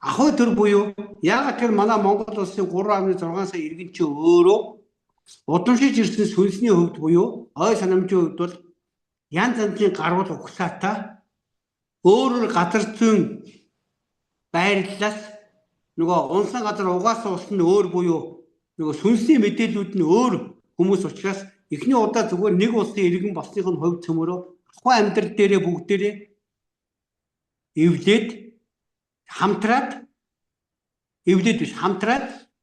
Ахуй төр буюу яагаад тэр манай Монгол улсын 3.6 сая иргэн чи өөрөө удамшиж ирсэн сүнсний хувьд буюу ой санамжийн хувьд бол янз янзын гарвал угсаатай өөрөөр газар зүйн байрлалаас нөгөө унсан газар угаасан ус нь өөр буюу нөгөө сүнсний мэдээлүүд нь өөр хүмүүс учраас эхний удаа зүгээр нэг улсын иргэн болсных нь хувь цөмөрөө ахуй амьдрал дээрээ бүгдээрээ эвлээд хамтраад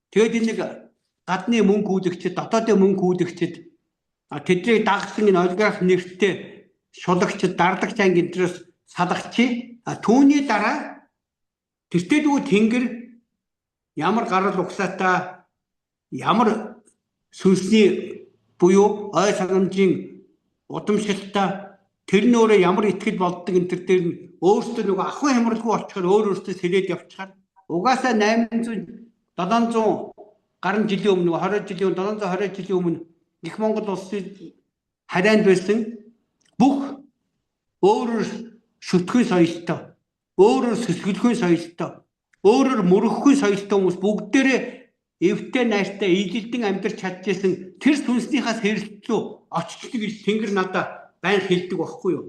тэгээд энэ нэг гадны мөнгө үүдэгчд, дотоодын мөнгө үүдэгчд тэднийг дагсан энэ олигарх нэртэй шулагчд, дарлагч анги энтрээс салгачи. Түүний дараа тэртээдгүй тэнгэр ямар гарал угсаатай, ямар сүнсний буюу ой санамжийн удамшилтай тэр нь өөрөө ямар итгэл болдог энэ төр дээр нь өөртөө нөгөө ахуй хямралгүй болчихоор өөртөө сэрээд явчихаар угаасаа 700 гаруй жилийн өмнө 20 жилийн 720 жилийн өмнө их Монгол улсын харайнд байсан бүх өөрөөр шүтгэн соёлтой, өөрөөр сүсгэлгүй соёлтой, өөрөөр мөрөггүй соёлтой хүмүүс бүгдээрээ эвтэй найртай ижилдэн амьдарч чадчихсан тэр сүнснийхээс хэрэлцүү оччихдаг гэж Тэнгэр надад байн хэлдэг байхгүй юу?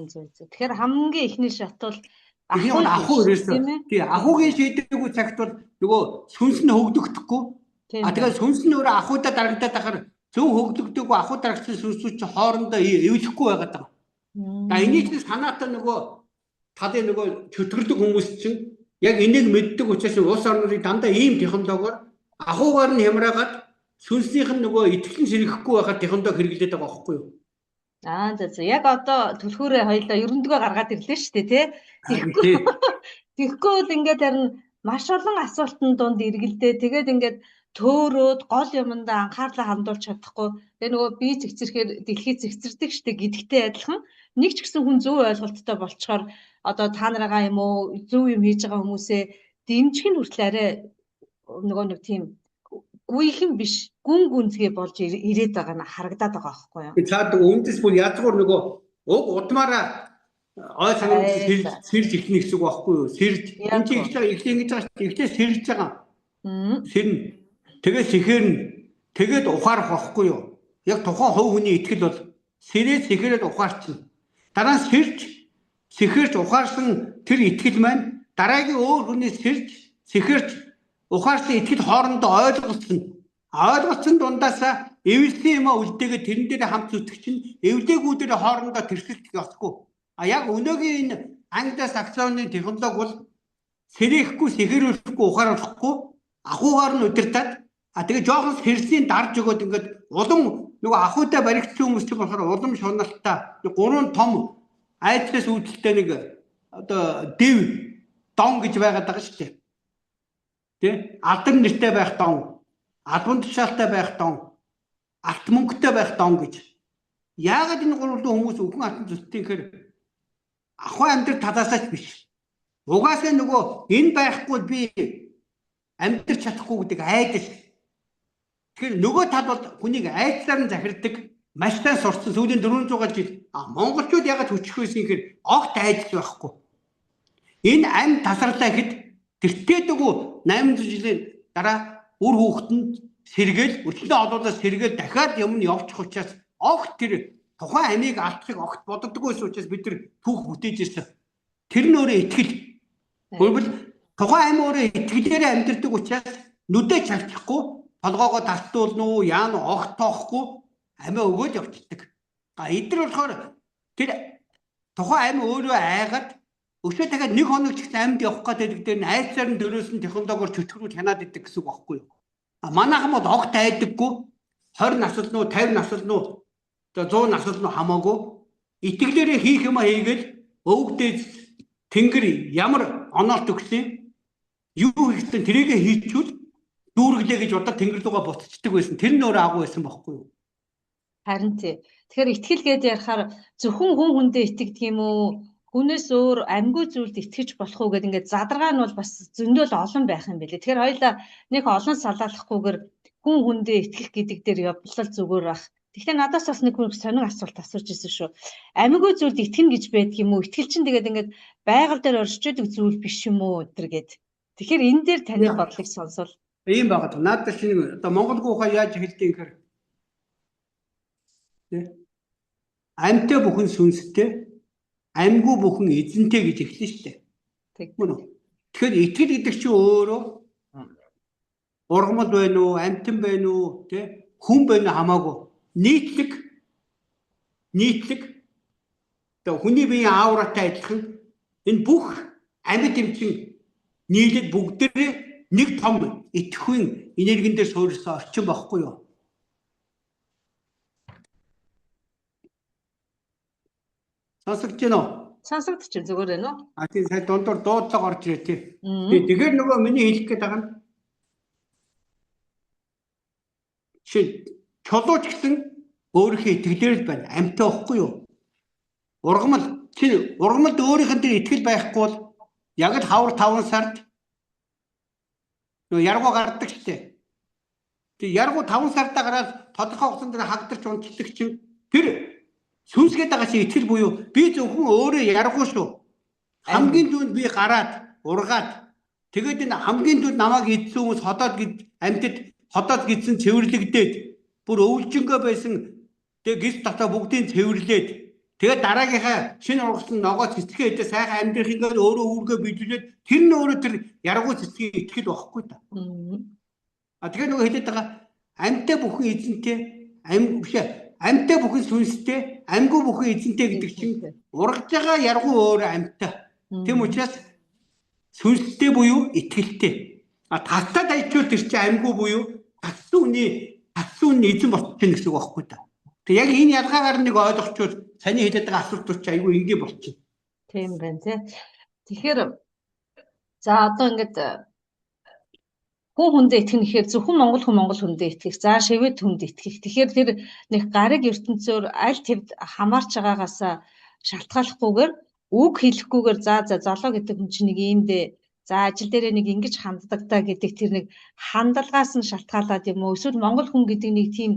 Зөв. Тэгэхээр хамгийн ихний шат бол ахуу ирээсэн. Тий, ахуугийн шийдэггүй цагт бол нөгөө сүнс нь хөгдөгдөхгүй. Тэгээд сүнс нь өөрөө ахуудаа дарагдаад ахаар зөв хөгдөгдөггүй ахуу дарагдсан сүнсүүд чи хоорондоо эвлэхгүй байгаад байгаа. Энийг ч санаатай нөгөө талын нөгөө чөтгөрдөг хүмүүс чинь яг энийг мэддэг учраас улс орнуудыг дандаа ийм технологиор ахуугаар нь хямраагаад сүнснийх нь нөгөө итгэн сэргэхгүй байхад технологи хэрэглээд байгаа байхгүй юу? Яг одоо түлхүүрээ хоёлоо ерөндгөө гаргаад ирлээ шүү дээ, тий. Тэгэхгүй бол ингээд харин маш олон асуултын дунд эргэлдээ. Тэгээд ингээд төөрөөд гол юмдаа анхаарлаа хандуулж чадахгүй. Тэгээ нөгөө бие зэгцэрхээр дэлхий зэгцэрдэг штэ гэдэгтэй адилхан нэг ч гэсэн хүн зөв ойлголттой болчоор одоо та нараа юм уу зөв юм хийж байгаа хүмүүсээ дэмжих нь хүртэл арай нөгөө нэг тийм гүйхэн биш гүн гүнзгий болж ирээд байгаа нь харагдаад байгаа байхгүй юу? Цаад үндэс бүр язгуур нөгөө уг удмаараа ой санамж сэрж ихнэ гэсэн үг байхгүй юу? Сэрж энэ чинь их ингэж байгаа шүү. Ихтэй сэрж байгаа. Сэрнэ. Тэгээд сэхэрнэ. Тэгээд ухаарах байхгүй юу? Яг тухайн хувь хүний итгэл бол сэрээд сэхэрээд ухаарчна. Дараа нь сэрж сэхэрж ухаарсан тэр итгэл маань дараагийн өөр хүний сэрж сэхэрж ухаарсан итгэл хоорондоо ойлголцсон дундаасаа эвлсэн юм үлдээгээд тэрэн дээр хамт зүтгэж чинь эвлээгүү дээр хоорондоо тэрсэлт ёсгүй. Яг өнөөгийн энэ англи саксоны технологи бол сэрэхгүй сэхэрүүлэхгүй ухааруулахгүй ахуугаар нь удирдаад тэгээ жоохон сэрсийн дарж өгөөд ингээд улам нөгөө ахуйтай баригдсан хүмүүс ч болохоор улам шуналтай гурван том айдлаас үүдэлтэй нэг одоо дэв дон гэж байгаад байгаа шүү дээ. Тэ алдан нэртэй байх дон, албан тушаалтай байх дон, алт мөнгөтэй байх дон гэж. Яагаад энэ гурван хүмүүс өхөн алтан зүттэй гэхээр ахуй амьдрал талаасаач биш. Угаасаа нөгөө энэ байхгүй би амьдрч чадахгүй гэдэг айдас. Тэгэхээр нөгөө тал бол хүнийг айдсаар нь захирддаг маш сайн сурсан сүүлийн 400 жил монголчууд ягаад хүчрэх байсан гэхээр огт айдас байхгүй. Энэ ам тасарлаа гэхэд тэртээдэггүй 800 жилийн дараа үр хүүхэнд сэргээл өчнөө олоолаа сэргээл дахиад юм нь явчих учраас огт тэр тухайн амийг алдахыг огт боддоггүй байсан учраас бид нар түүх бүтээж ирсэн. Тэр нь өөрөө итгэл. Өөрөөр тухайн ам өөрөө итгэлээр амьдэрдэг учраас нүдээ чавчихгүй толгоогоо талтуулна уу яа нь огт тоохгүй амиа өгөөд явчихдаг. Эдгээр болохоор тэр тухайн ам өөрөө айгаад өшөө дахиад 1 хоног ч гэсэн амьд явах гэдэг дээр нь айцаар нь дөрөөсөн технологиор чөтгөрүүл хянаад идэг гэсэн үг байхгүй юу? Манайхан бол огт айдаггүй 20 насл нь 50 насл нь 100 насл нь хамаагүй итгэлээрээ хийх юм хийгээл өвгдөө тэнгэр ямар оноолт өгсөн юу хийхдээ тэрийгэ хийчүүл дүүргэлээ гэж удаа тэнгэр рүүгээ буцчихдаг байсан. Тэр нь өөрөө агуу байсан байхгүй юу? Харин тий. Тэгэхээр итгэл гэдээ ярихаар зөвхөн хүн хүндээ итгэдэг юм уу? Хүнээс өөр амьгүй зүйлд итгэж болох уу гэдэг ингээд задаргаа нь бол бас зөндөл олон байх юм билээ. Тэгэхээр хоёлаа нэг олон салаалахгүйгээр хүн хүндээ итгэх гэдэг дээр явбал зүгээр бах. Гэхдээ надаас бас нэг хүн сонин асуулт асууж ирсэн шүү. Амьгүй зүйлд итгэнэ гэж байдаг юм уу? Итгэл чинь тэгээд ингээд байгаль дээр оршиж зүйл биш юм уу гэдэргээд. Тэгэхээр энэ дээр таны бодлыг сонсвол ийм байгаа. Надад чинь одоо монгол гуйхаа яаж хэлдэг гэхээр амьтаа бүхэн сүнстэй амьгүй бүхэн эзэнтэй гэж эхлэн штэ. Тэгмүн үү? Тэгэхээр итгэл гэдэг чинь өөрөө ургамал байна уу, амьтан байна уу, тэ хүн байна хамаагүй нийтлэг одоо хүний биеийн аавратай адилхан энэ бүх амьд эмчин нийлээд бүгдээрээ нэг том итгэхийн энергийн дээр суурьсан орчин байхгүй юу? Сонсогдож байна уу? Сонсогдож байна зүгээр байна уу? Тийм сая дундуур дуудлага орж ирээ тий. Тэгэхээр нөгөө миний хэлэх гээд байгаа нь чулууч гэсэн өөрийнхөө итгэлээр л байна. Амьтаа байхгүй юу? Ургамалд өөрийнх нь дээр итгэл байхгүй бол яг л хавар 5 сард нөгөө яргуу гардаг штэ. Тэг яргуу 5 сардаа гараад тодорхой хугацаанд хагдарч унтдаг чинь тэр сүнсгээд байгаа чи итгэл буюу би зөвхөн өөрөө яргуу шүү. Хамгийн түрүүнд би гараад ургаад Тэгээд энэ хамгийн түрд намайг эдсэн хүмүүс амьтад ходоод гидсэн цэвэрлэгдээд бүр өвлжөнгөө байсан тэгээд гис дотоо бүгдийг цэвэрлээд тэгээд дараагийнхаа шинэ ургасан ногоо цэцгээ идэ сайхан амьдрах ингээд өөрөө үүргээ биелүүлээд тэр нь өөрөө тэр яргуу цэцгийн итгэл байхгүй та. Тэгэхээр нөгөө хэлээд байгаа амьтаа бүхэн эзэнтэй амьтаа бүхэн сүнстэй амьгүй бүхэн эзэнтэй гэдэг чинь ургаж байгаа яргуу өөрөө амьтаа. Тэм учраас сүнстэй буюу итгэлтэй. Тастаа дайчвал тэр чинь амьгүй буюу татсан үний эзэн болчихно гэсэн үг байхгүй та. Тэг яг энэ ялгаагаар нэг ойлгочвол саний хэлээд байгаа асуултууд чи айгүй энгийн болчихно. Тийм байна тий. Тэгэхээр за одоо ингээд хүн хүндээ итгэх нэхээр зөвхөн монгол хүндээ итгэх, за шивэд хүнд итгэх. Тэгэхээр тэр нэг гариг ертөнцөөр аль тэвд хамаарч байгаагаас шалтгааллахгүйгээр үг хэлэхгүйгээр за золоо гэдэг хүн чинь нэг иймдээ за ажил дээрээ нэг ингэж ханддаг та гэдэг тэр нэг хандлагаас нь шалтгаалаад юм уу? Эсвэл монгол хүн гэдэг нэг тийм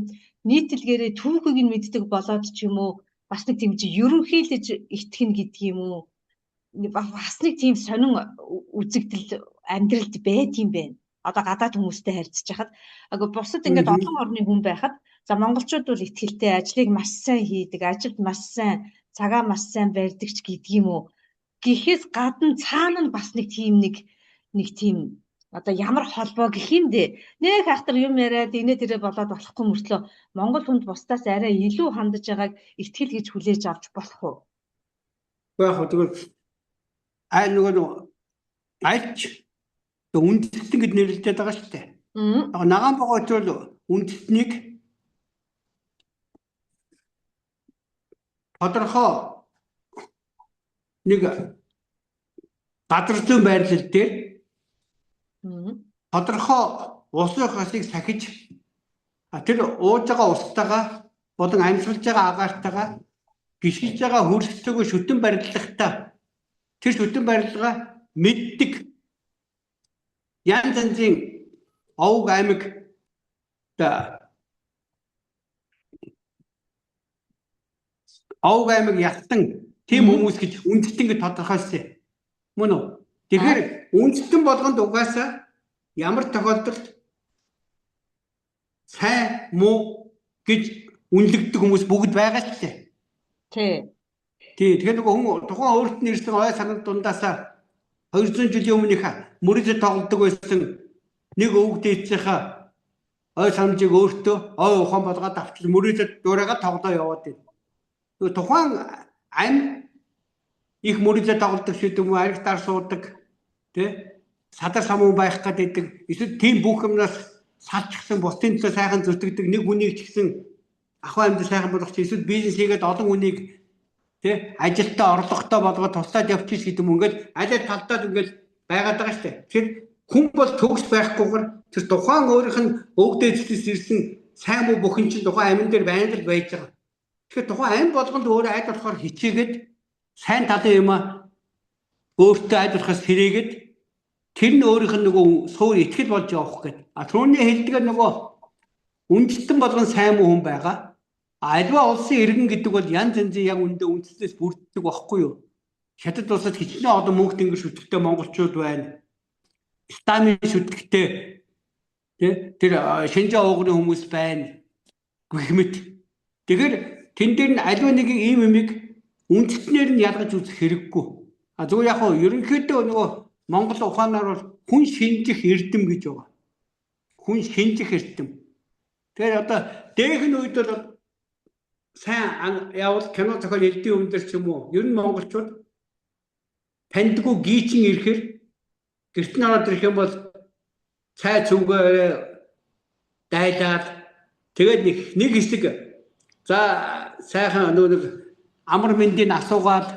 нийтлэгээрээ түүхийг нь мэддэг болоод ч юм уу? Бас нэг тийм ерөнхийлж итгэх гэдэг юм уу? Бас нэг тийм сонин үзэгдэл амьдралд байт юм байна. Одоо гадаад хүмүүстэй харьцаж хахад бусад ингээд олон орны хүн байхад за монголчууд бол итгэлтэй ажлыг маш сайн хийдэг, ажилд маш сайн, цагаа маш сайн барьдаг ч гэдэг юм уу? Гэхээс гадна цаана нь бас нэг тийм одоо ямар холбоо гэх юм дээ. Нэг хахтар юм яриад инээ тэрэ болоод болохгүй мөртлөө монгол хүнд бусдаас арай илүү хандаж байгааг итгэл гэж хүлээж авч болох уу? Яг тэгвэл альч үндэстэн гэд нэрлэдэг байгаа шүү дээ. Нагаан богооч бол үндэстнийг тодорхой нэг газар зүйн байрлал дээр тодорхой усын хасыг сахиж тэр ууж байгаа устайгаа болон амьсгалж байгаа агаартайгаа гიშгэж байгаа хөрсөлтөөгөө шүтэн барилгахтаа тэр шүтэн барилгаа мэддэг янз янзын овг аймаг ятан тийм хүмүүс гэж үндэстэн гэж тодорхойлсон. Мөн үү? Тэгэхээр үндэстэн болгонд угаасаа ямар тохиолдолд сайн муу гэж үнэлэгдэх хүмүүс бүгд байгаа шүү дээ. Тий. Тэгэхээр нөгөө хүн тухайн өөрт нь ирсэн ой санал дундаасаа 200 жилийн өмнөх мөрөдөд тоглодог байсан нэг өвөг дээдсийнхаа ой санамжийг өөртөө ой ухаан болгоод авчил мөрөдөд дуурайгаа тоглоо яваад байна. Тухайн их мөрөдөд тоглодог шүү дээ, аригтаар суудаг, тий? Садар самуун байх гэдэг. Эсвэл тийм бүх юмнаас салчихсан бусдын төлөө сайхан зүтгэдэг нэг хүнийг ч гэсэн ахуй амьд сайхан болгох чи эсвэл бизнес хийгээд олон хүнийг тий ажилтаа орлоготой болгоод туслаад явчих гэдэг юм. Ингээд аль талдаа ингээд байгаад байгаа шүү дээ. Тэгэхээр хүн бол төгс байхгүйгээр тэр тухайн өөрийнх нь өвгдөөцлөөс ирсэн сайн муу бүхэн чинь тухайн амин дээр байнга л байж байгаа. Тэгэхээр тухайн амин болгонд өөрөө аль болохоор хичээгээд сайн талын юм өөртөө аль болохоос хэрэгэд тэр нь өөрийнх нь нөгөө суур итгэл болж явах гэдэг. Түүний хэлдгээр нөгөө үндэстэн болгон сайн муу хүн байгаа. Альва улсын иргэн гэдэг бол янз янзын яг үндэ үндэстнээс бүрддэг байхгүй юу? Хятад улсад хичнээн одоо мөнгө тэнгэр шүтгэдэг монголчууд байна. Стамын шүтгэдэг тэр Шинжаа уугны хүмүүс байна. Гэх мэт. Тэгэхээр тэн дээр нь альва нэг ийм юмыг үндэстнээр нь ялгаж үзэх хэрэггүй. Зүгээр яг хоо ерөнхийдөө нөгөө Монгол ухаанаар бол хүн шинжих эрдэм гэж байгаа. Хүн шинжих эрдэм. Тэгэхээр одоо дээхэн үед бол сайн явал кино зохиол элдийн өндөр ч юм уу. Ер нь монголчууд таньдгүй гийчин ирэхээр гэрт нь ороод ирэх юм бол цай зүгээр дайлаад тэгээд нэг хэсэг за сайхан нэг амар мэндийг асуугаад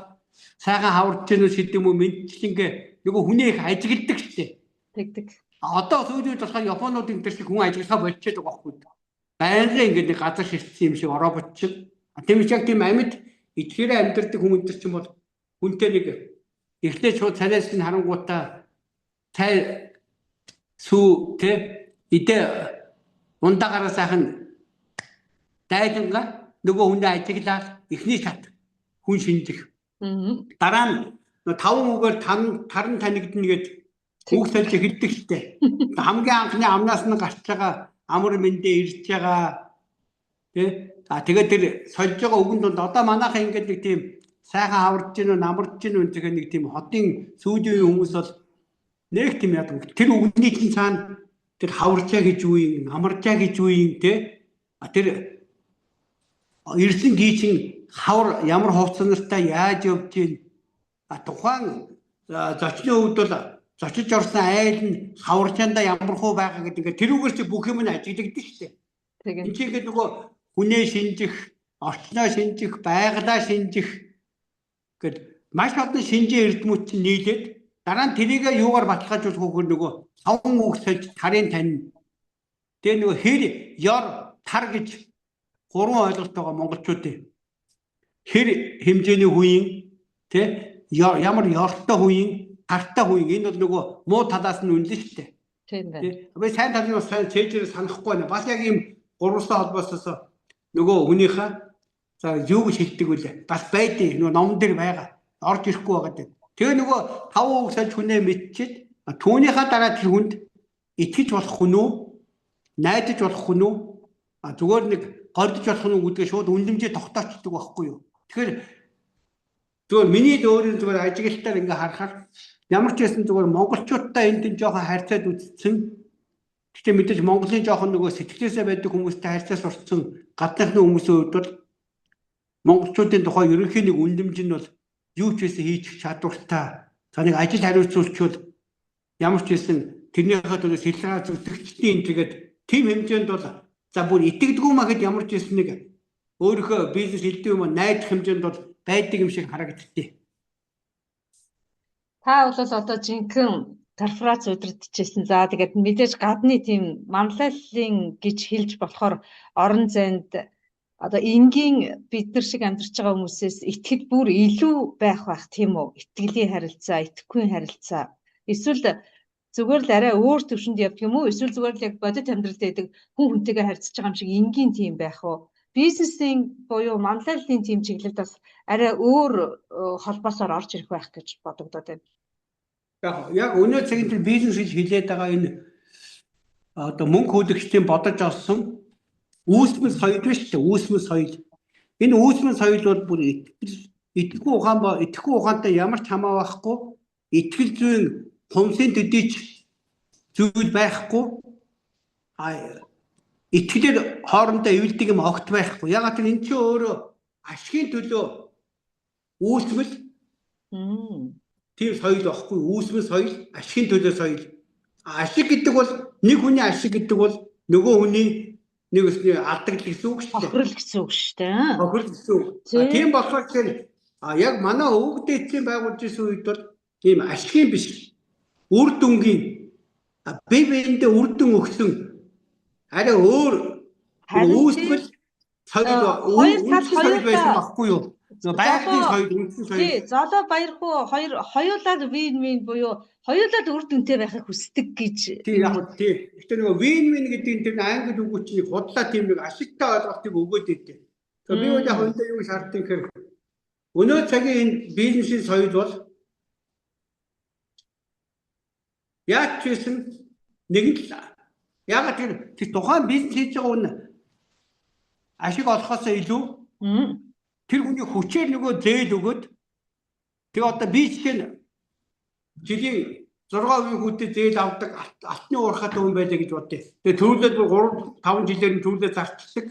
сайхан хаварч гэнэ гэдэг юм уу мэдчилгээ нөгөө хүний их ажигладаг штеп. Тэгдэг. Одоо сүүлийн үед болохоор Японууд энэ төр шиг хүн ажиглахаа болчиход байгаа байхгүй. Байнга ингээд нэг газар ширтсэн юм шиг робот чинь. Тийм ч яг тийм амьд итгэрээ амьдэрдэг хүн энэ чинь бол хүнтэй нэг эхлээ шууд царайс нь харангуйтаа цай сүү тэ идэ ундаагаараа сайхан дайланга нөгөө хүнээ ажиглаад эхний шат хүн шинжих. Дараа нь 5 үгээр таран танигдна гэд Үг сольж хэлдэг шүү дээ. Хамгийн анхны амнаас нь гарч байгаа амар мэндэ ирж байгаа тэгээд тэр сольж байгаа үгэн донд одоо манайхаа ингээд нэг тийм сайхан хаварж гинөө намарж гинөө гэх нэг тийм хотын сүүлийн хүмүүс бол нэг тийм яадаг. Тэр үгний чинь цаана тэр хаварчаа гэж юу юм, намарчаа гэж юу юм тэр ирсэн гийчин хавар ямар хувцснартай яаж явж гин тухайн зочны хувьд бол зочиж орсон айл нь хаварчаанда ямар хөө байгаа гэдэг ингээд тэр үгээр чи бүх юм нь ажиглагддаг шүү дээ. Энэ чинь ингээд нөгөө хүнээ шинжих, орчноо шинжих, байгалаа шинжих гэд маш олон шинжээ эрдэмүүд чинь нийлээд дараа нь тэрийг юугаар баталгаажуулах вэ нөгөө 5 үг сольж тарийн тань. Тэгээ нөгөө хэр ёр тар гэж 3 ойлголт байгаа монголчуудын. Хэр хэмжээний хуйн ямар ёртой хуйн, тартай хуйн энэ бол нөгөө муу талаас нь үнэлнэ шүү дээ. Тийм байна. Тэгээ сайн талын бас цээжээр санахгүй байна. Бас яг ийм гурван холбоосоос нөгөө хүнийхээ за юу гэж хэлдэг вэ? Бас байдیں۔ Нөгөө ном дээр байгаа. Орж ирэхгүй байгаа. Тэгээ нөгөө 5 үг сольж хүнээ мэдчихэд түүнийхээ дараа тэр хүнд итгэж болох хүн үү? Найдаж болох хүн үү? Зүгээр нэг гордож болох хүн үү гэдгээ шууд үнлэмжээ тогтоочдөг байхгүй юу? Тэгэхээр зүгээр миний өөрийн зүгээр ажиглалтаар ингээ харахаар ямар ч байсан зүгээр монголчуудтай энд тийм жоохон харьцаад үзсэн. Гэхдээ мэдээж Монголын жоохон нөгөө сэтгэлээсээ байдаг хүмүүстэй харьцаа сурцсан гадныхны хүмүүсийн хувьд бол монголчуудын тухай ерөнхий нэг үнлэмж нь бол юу ч байсан хийчих чадвартай. За нэг ажил хариуцуулчвал ямар ч байсан тэрнийхээ төлөө сэлраа зүтгэгчдийн энэ тэгээд тийм хэмжээнд бол за бүр итгэдэггүй маяг ямар ч байсан нэг өөрийнхөө бизнес хэлдэг юм найдах хэмжээнд бол байдаг юм шиг харагдтыг. Та бол одоо жинхэнэ корпорац удирдахжсэн. За тэгээд мэдээж гадны тийм манлайллын гэж хэлж болохоор орон зайд одоо энгийн бид нар шиг амьдарч байгаа хүмүүсээс итгэд бүр илүү байх тийм үү? Итгэлийн харилцаа, итгэхгүй харилцаа. Эсвэл зүгээр л арай өөр төвшөнд явдаг юм уу? Эсвэл зүгээр л яг бодит амьдралд байдаг хүн хүнтэйгээ харьцаж байгаа юм шиг энгийн тийм байх уу? Бизнесийн буюу манлайллын тийм чиглэлд бас арай өөр холбоосоор орж ирэх байх гэж бодогдоод байна. Яг өнөө цагийн тэр бизнес гэж хэлээд байгаа энэ одоо мөнгө хөдөлгчдийн бодож олсон үүсмэл соёл биш үү? Үүсмэл соёл. Энэ үүсмэл соёл бол бүр итгэхгүй ухаан ба итгэхгүй ухаантай ямар ч хамаа байхгүй, итгэл зүйн хумсын төдийч зүйл байхгүй. Итгэлээр хоорондоо эвэлдэг юм огт байхгүй. Ягаад гэвэл энэ чинь өөрөө ашигын төлөө үүсмэл тийм соёл байхгүй. Үүсмэл соёл, ашигын төлөө соёл. Ашиг гэдэг бол нэг хүний ашиг гэдэг бол нөгөө хүний нэг өсний алдагл гэсэн үг шүү дээ. Хохирол гэсэн үг шүү дээ. Хохирол гэсэн үг. Тийм болохоор яг манай өвөг дээдсийн байгуулж ирсэн үед бол тийм ашигын биш. Үр дүнгийн бие биендээ үр дүн өгсөн арай өөр үүсмэл соёл байсан байхгүй юу? Байгалийн соёл, үндсэн соёл. Тий, золоо баярхуу хоёулаад вин буюу хоёулаад үр дүнтэй байхыг хүсдэг гэж. Тий, яг тий. Гэхдээ нөгөө вин гэдэг нь тэр англи үг чинь худлаа тийм нэг ашигтай ойлголтыг өгөөд идэв. Тэгээ би бол яг өндөө юу шаардсан гэхээр өнөө цагийн энэ бизнесийн соёл бол яг ч гэсэн нэгэн л яг тэр тухайн бизнес хийж байгаа хүн ашиг олохоос илүү тэр хүний хүчээр нөгөө зээл өгөөд тэгээ одоо би чинь жилийн 6% хүүтэй зээл авдаг алтны уурхай хүн байлаа гэж бодъё. Тэгээ төрүүлээд 3-5 жилээр нь төрүүлээд зарчдаг.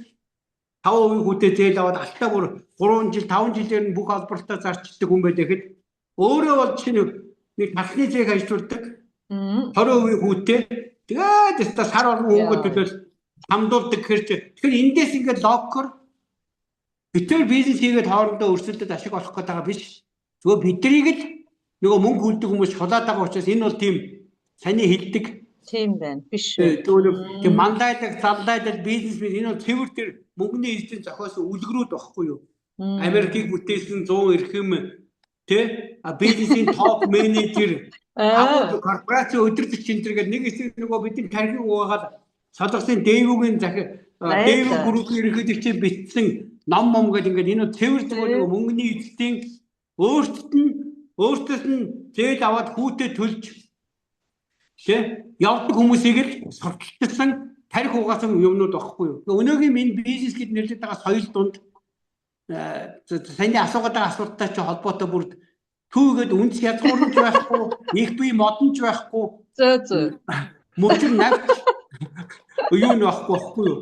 5% хүүтэй зээл аваад алтаа бүр 3 жил 5 жилээр нь бүх албартаа зарчдаг хүн байлаа гэхэд өөрөө бол чинь нэг талхны зээг ажилладаг 20% хүүтэй тэгээд өстө сар орон хүүгээ төлөөл хамдуулдаг гэхээр тэгэхээр эндээс ингээд локер битэр бизнес хийгээд хоорондоо өрсөлдөд ашиг олох гээд байгаа биш. Зүгээр биднийг л нөгөө мөнгө хүлдэг хүмүүс шулаад байгаа учраас энэ бол тийм саний хэлдэг. Тийм байна. Биш. Тийм мандайдаг, залдайдаг бизнес энэ бол цэвэр тэр мөнгөний эзэн зохиосон үлгэрүүд багхгүй юу? Америкийг бүтээсэн 100 эрхэм тий бизнесийн топ менежер корпорац өдөртөгч энэ гэдэг нэг хэсэг нөгөө бидний тархиг угаагаад солонгосын дэвүүгийн захи дэвүү группийн ерөнхийлөгчийн бичсэн ном гэдэг ингээд энэ цэвэр зүгээр мөнгөний эзэлтийн өөртөөс нь зээл аваад хүүтэй төлж Тэ явдаг хүмүүсийг л сурталчилсан тарих угаасан юмнууд багхгүй юу. Өнөөгийн энэ бизнес гэд нэрлэж байгаа соёл дунд саяны асуугаад байгаа асуулттай ч холбоотой бүр түүгээд үнс язгуурамж байхгүй, их бие модонч байхгүй. Зөө. Мөчр навч юу нь багхгүй юу.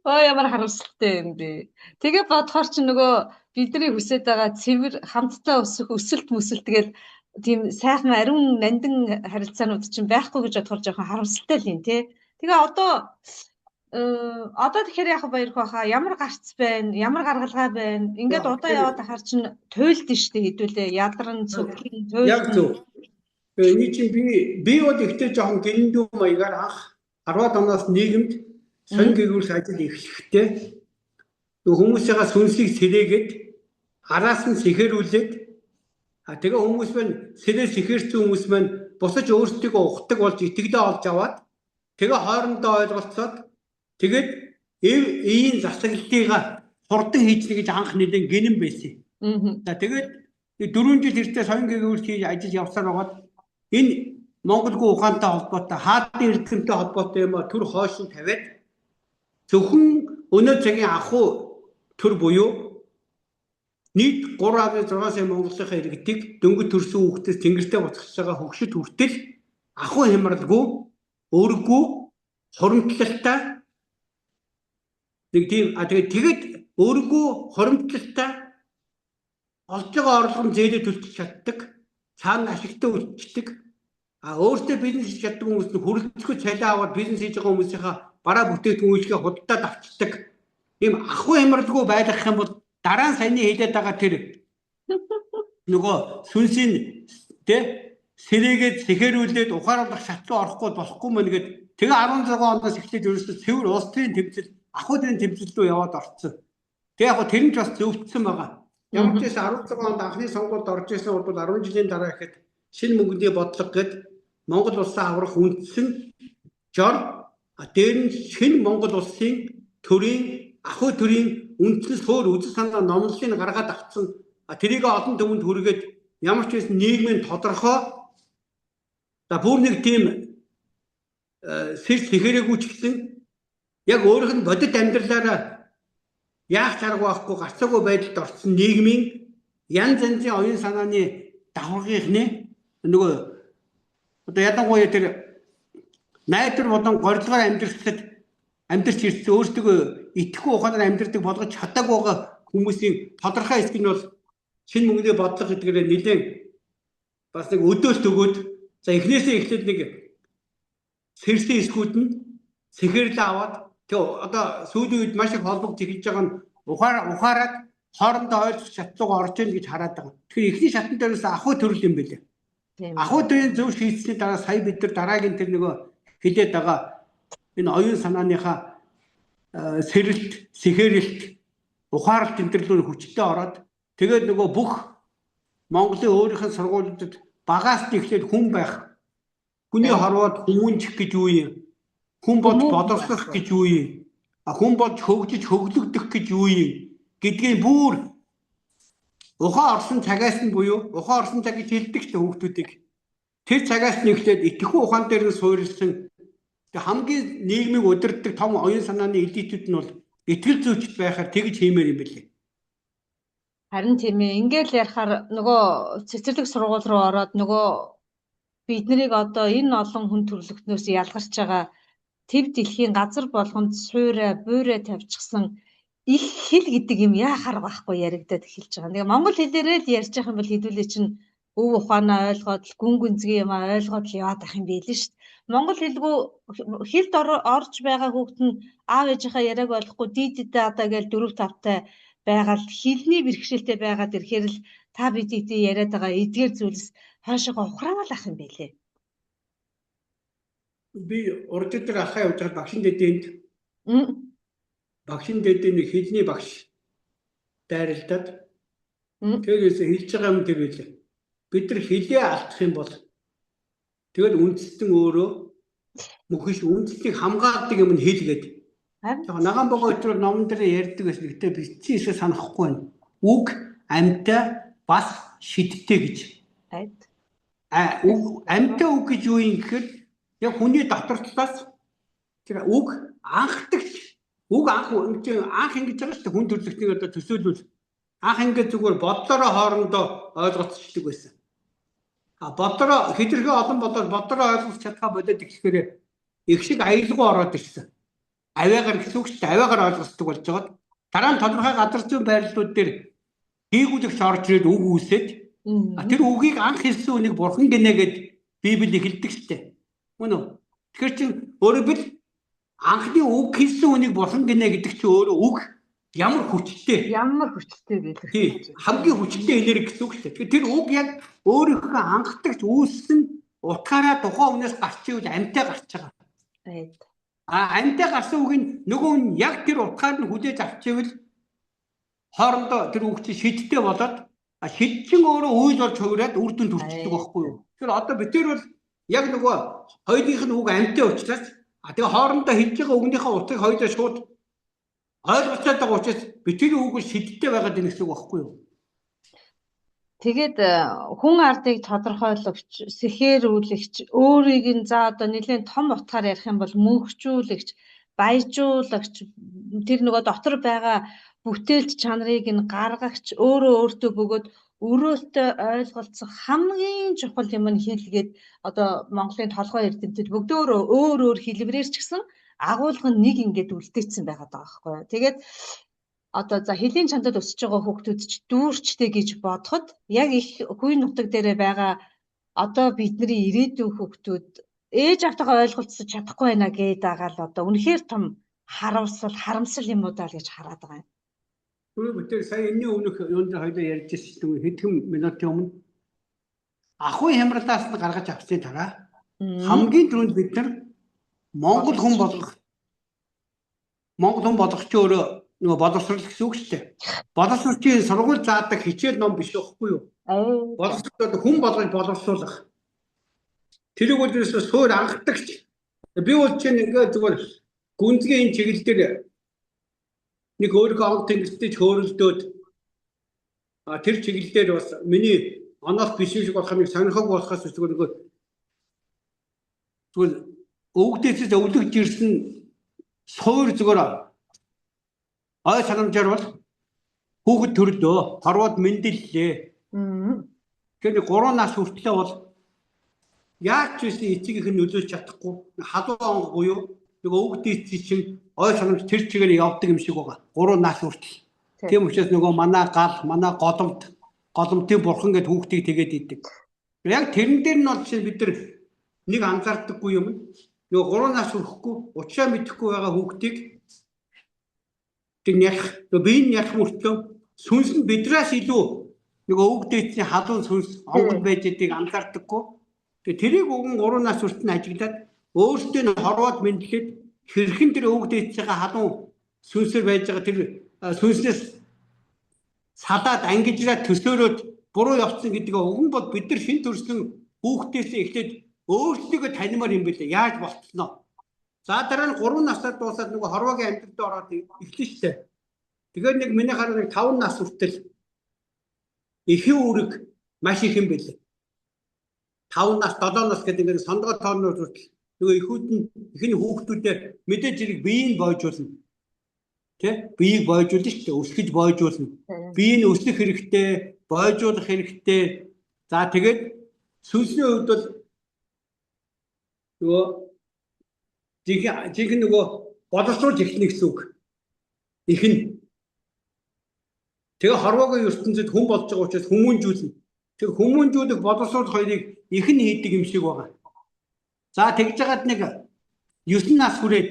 Ямар харамсалтай юм бэ. Тэгээ бодохоор чи нөгөө бидний хүсэж байгаа цэвэр хамтдаа өсөх өсөлт мүсэлт тэгэл тийм сайхан ариун нандин харилцаанууд чинь байхгүй гэж бодохоор жоохон харамсалтай л юм тий. Тэгээ одоо тэгэхээр яг баярх байхаа ямар гарц байна, ямар гаргалгаа байна. Ингээд удаа яваад ахаар чинь туйлд штэ хэдүүлээ ядарн цөгийн туйлд. Яг зөв. Эний чинь би бол ихтэй жоохон гиндүү маягаар анх 10-аад оноос нийгэмд сонин гээгүүрс ажил эхлэхдээ хүмүүсийнхаа сүнсийг сэрээгээд араас нь сэхэрүүлээд тэгээ хүмүүс маань сэрээ сэхэрсэн хүмүүс маань бусаж өөрсдөө ухдаг болж итгэлээ олж аваад тэгээ хоорондоо ойлголцоод тэгээд ийм засаглалыг хурдан хийчихнэ гэж анх нэлээд гинэн байсан. За тэгээд 4 жил тэртээ сонин гээгүүрс хийж ажил явсаар байгаад энэ Монголгүй ухаантай холбоотой хаадын эрдэмтэнтэй холбоотой юм төр хойш нь тавиад зөвхөн өнөө цагийн ахуй төр буюу нийт 3.6 сая монголынхаа иргэдийг дөнгөж төрсөн хүүхдээс тэнгэртээ буцаж байгаа хөгшөд хүртэл ахуй хямралгүй өргөө хуримтлалтай нэг тийм тэгээд өргөө хуримтлалтай олж байгаа орлого зээлээ төлчих чаддаг цаана ашигтай үлдчихдэг өөртөө бизнес хийж чаддаг хүмүүс нь хөрөлцөхөд цалиа аваад бизнес хийж байгаа хүмүүсийнхаа бараа бүтээгдэхүүн үйлчлэгээ худалдаад авчдаг ийм ахуй хямралгүй байх юм бол дараа нь саяны хэлээд байгаа тэр нөгөө сүнсийн сэрээгээд сэхэрүүлээд ухааруулах шатлуу орохгүй болохгүй мөн гээд тэгээ 16 оноос эхлээд ерөөсөө цэвэр улс төрийн тэмцэл ахуй төрийн тэмцэл рүү яваад орцсон. Тэгээ яг тэр нь ч бас зөвцсөн байгаа. Ямар ч байсан 16 онд анхны сонгуульд орж ирсэн бол 10 жилийн дараа ихэд шинэ мөнгөний бодлого гээд Монгол улсаа аврах үндсэн жор дээр нь шинэ Монгол улсын төрийн ахуй төрийн үндсэн суур үзэл санаа номлолыг гаргаад авцсан. Тэрийг олон түмэнд хүргээд ямар ч байсан нийгмийн тодорхой бүр нэг тийм сэрс сэхэрээгүй ч гэсэн яг өөрийнх нь бодит амьдралаараа яах чарга байхгүй гарцаагүй байдалд орсон нийгмийн янз янзын оюун санааны давхаргын нөгөө одоо ядангуяа тэр найдвар болон горилгоор амьдарч ирсэн өөрсдөө итгэхгүй ухаанаар амьдардаг болгож чадаагүй байгаа хүмүүсийн тодорхой хэсэг нь бол шинэ мөнгөний бодлого гэдгээр нэлээд бас нэг өдөөлт өгөөд за эхнээсээ эхлээд нэг сэрсэн эсгүүд нь сэхэрлээ аваад тэгээ одоо сүүлийн үед маш их холбогд эхэлж байгаа нь ухаарад хоорондоо ойлгох шатлуугаар орж ийн гэж хараад байгаа. Тэгэхээр эхний шатн дээрээс ахуй төрөл юм байлээ. Ахуй төрлийн зөв шийдсэний дараа сая бид нар дараагийн тэр нөгөө хэлээд байгаа энэ оюун санааныхаа сэрэлт, сэхэрэлт, ухаарлт тэмдэглэлээр хүчтэй ороод тэгээд нөгөө бүх Монголын өөрийнх нь сургуулиудад багаас нь эхлээд хүн байх, хүний хорвоод хүмүүнжих гэж юу юм? Хүн болж бодорсох гэж юу юм? Хүн болж хөгжиж хөглөгдөх гэж юу юм? Гэдгийг бүр ухаан орсон цагаас нь буюу ухаан орсон цаг гэж хэлдэг ч хүүхдүүдийг тэр цагаас нь эхлээд итгэхгүй ухаан дээр нь суурилсан хамгийн нийгмийг удирддаг том оюун санааны элитүүд нь бол итгэл зүйчд байхаар тэгж хиймээр юм билээ. Харин тийм ээ. Ингээл ярихаар нөгөө цэцэрлэг сургууль руу ороод нөгөө бид нарыг одоо энэ олон хүн төрлөختнөөс ялгарч байгаа төв дэлхийн газар болгонд суурай, буурай тавьчихсан их хэл гэдэг юм яахаар байхгүй яригадад эхэлж байгаа. Тэгээ монгол хэлээрээ л ярьж байгаа юм бол хэдүүлээ чинь өв ухаанаа ойлгоод гүн гүнзгий юм ойлгоод л яваад ах юм байл шүү дээ. Монгол хэлгүй хэлд орж байгаа хүүхэд нь аав ээжийнхаа яриаг ойлгохгүй дийдээ одоо гээл 4-5 байгаад хэлний бэрхшээлтэй байгаад ирэхээр л та бидийдээ яриад байгаа эдгээр зүйлс хаашаа ухраавал ах юм байлээ. Би урд дээр ахаа явж байгаа багшин дэдэнд багшин дэдийн нэг хэлний багш дайралтад тэгээс хэлж байгаа юм тэр байлээ. Бид нар хэлээ алдах юм бол тэгээд үндэстэн өөрөө мөхөш үндэстнийг хамгаалдаг юм нь хэл гээд. Яг наган богоо өчрөө номон дээр ярьдаг гэсэн. Гэтэ бичсэн хэсэг санахгүй байна. Үг амьтаа бас шидтэй гэж. Үг амьтаа үг гэж юу юм гэхээр Яг хүний доторчлоос тэр үг анхдагч үг анх ингэж байгаа шүү дээ хүн төрлөختнийг одоо төсөөлвөл анх ингэж зүгээр бодлороо хоорондоо ойлголцдог байсан. Бодлороо хэдэрхий олон бодлороо ойлгох чадхаа бодоод ихлэхээр их шиг аялалгүй ороод ирсэн. Авиагаар гэсэн үг шүү дээ. Авиагаар ойлгосдог болж байгаад дараа нь тодорхой газар зүйн байрлалууд дээр хийгүүлэгч орж ирээд үг үүсээд тэр үгийг анх хэлсэн үнийг бурхан гинэ гэд Библи эхэлдэг шүү дээ. Мөн үү? Тэгэхээр чин өөрөөр бил анхны үг хэлсэн үнийг бурхан гинэ гэдэг чинь өөрөө үг ямар хүчтэй гэлээ. Хамгийн хүчтэй хэлээр гэсэн үг шүү дээ. Тэгэхээр тэр үг яг өөрийнхөө анхдагч үүссэн утгаараа тухайн үнээс гарч ивэл амьтаа гарч байгаа. Амьтаа гарсан үг нь нөгөө нь яг тэр утгаар нь хүлээж авчихвэл хоорондоо тэр үг чинь шидтэй болоод шидчин өөрөө үйл болж хувираад үр дүн төрчихдөг байхгүй юу? Тэгэхээр одоо бид тэр бол яг нөгөө хоёрынх нь үг амьтаа учраас тэгээ хоорондоо хэлж байгаа үгнийхээ утгыг хоёулаа шууд ойлгоцоод байгаа учраас бид тэр үг шидтэй байгаад байна гэсэн үг байхгүй юу? Тэгээд хүн ардыг тодорхойлогч, сэхээрүүлэгч, өөрийг нь за одоо нэлээд том утгаар ярих юм бол мөнхжүүлэгч, баяжуулагч, тэр нөгөө дотор байгаа бүтээлч чанарыг нь гаргагч, өөртөө бөгөөд өрөөлтөй ойлголцох хамгийн чухал юм нь хэлгээд одоо Монголын толгой эрдэмтэд бүгдөө өөр хэлбэрээр ч гэсэн агуулга нь нэг ингээд үлдээсэн байгаад байгаа байхгүй юу. Тэгээд одоо за хэлийн чандад өсөж байгаа хүүхдүүд ч дүүрчтэй гэж бодоход яг их хүй нутаг дээрээ байгаа одоо бидний ирээдүйн хүүхдүүд ээж автайгаа ойлголцож чадахгүй байна гэдэг байгаа л одоо үнэхээр том харамсал юмудаа л гэж хараад байгаа юм. Бүгд сая энэний өмнөх юунд хоёлоо ярьж ирсэн хэдхэн минутын өмнө ахуй хямралаас нь гаргаж авсны дараа хамгийн түрүүнд бид нар Монгол хүн болгох ч өөрөө нөгөө боловсрол гэсэн үг шүү дээ. Боловсролчийн сургууль заадаг хичээл ном биш байхгүй юу? Боловсрол хүн болгож боловсруулах. Тэр үгээс суур анхдагч. Би бол чинь ингээд зүгээр гүнзгий энэ чиглэл дээр нэг өөрийнхөө онц тэнгэстэй хөөрөлдөөд тэр чиглэл дээр бас миний оноос биш шиг болох нэг сонирхог болохоос зүгээр өвгдөөс өвлөгж ирсэн суур зүгээр ой санамжаар бол хүүхэд төрлөө хорвоод мэндэллээ. Тэгэхээр 3 нас хүртлээ бол яаж ч үсэн эцгийнх нь нөлөөлж чадахгүй халуун онго буюу нэг өвгдөөс чинь ой санамж тэр чигээр явдаг юм шиг байгаа. 3 нас хүртэл. Тийм учраас нөгөө манай гал, манай голомтын бурхан гэд хүүхдийг тэгээд идэг. Яг тэрэн дээр нь бол чинь бид нар нэг анзаардаггүй юм. Нөгөө 3 нас хүрэхгүй учраа мэдэхгүй байгаа хүүхдийг биеийн ярих мөртлөө сүнс нь бидраас илүү нөгөө өвгдөөсний халуун сүнс онгод байж байгааг анзаардаггүй. Тэгээ тэрийг уган 3 нас хүртэл нь ажиглаад өөртөө нь хорвоод мэдлээд хэрхэн тэр өвгдөөсний халуун сүнсээр байж байгаа тэр сүнснээс садаад ангижраад төсөөрөөд буруу явцсан гэдгээ уган бол бид нар шин төрсөн хүүхдээс эхлээд өөрсдөө танимаар юм билээ. Яаж болцсноо? За дараа нь 3 настай дуусаад нөгөө хорвоогийн амьдралд ороод эхлэн штэ. Тэгэхээр нэг миний хараа 5 нас хүртэл эхийн үүрэг маш их юм билээ. 5 нас 7 нас гэдэг ингээд сондгоо тооноор хүртэл нөгөө эхүүд нь ихний хүүхдүүдээр мэдээж зэрэг биеийг бойжуулна. Тэ? Биеийг бойжуулна штэ, өсгөж бойжуулна. Биеийг өсгөх хэрэгтэй, бойжуулах хэрэгтэй. За тэгээд сүнсний хувьд бол нөгөө жинхэнэ нөгөө боловсруулж эхлэх гэсэн үг. Ихэн. Тэгээ хорвоогийн ертөнцид хүн болж байгаа учраас хүмүүнжүүлнэ. Тэр хүмүүнжүүлэх боловсруулах хоёрыг ихэн хийдэг юм шиг байгаа. За тэгж жагаад нэг 9 нас хүрээд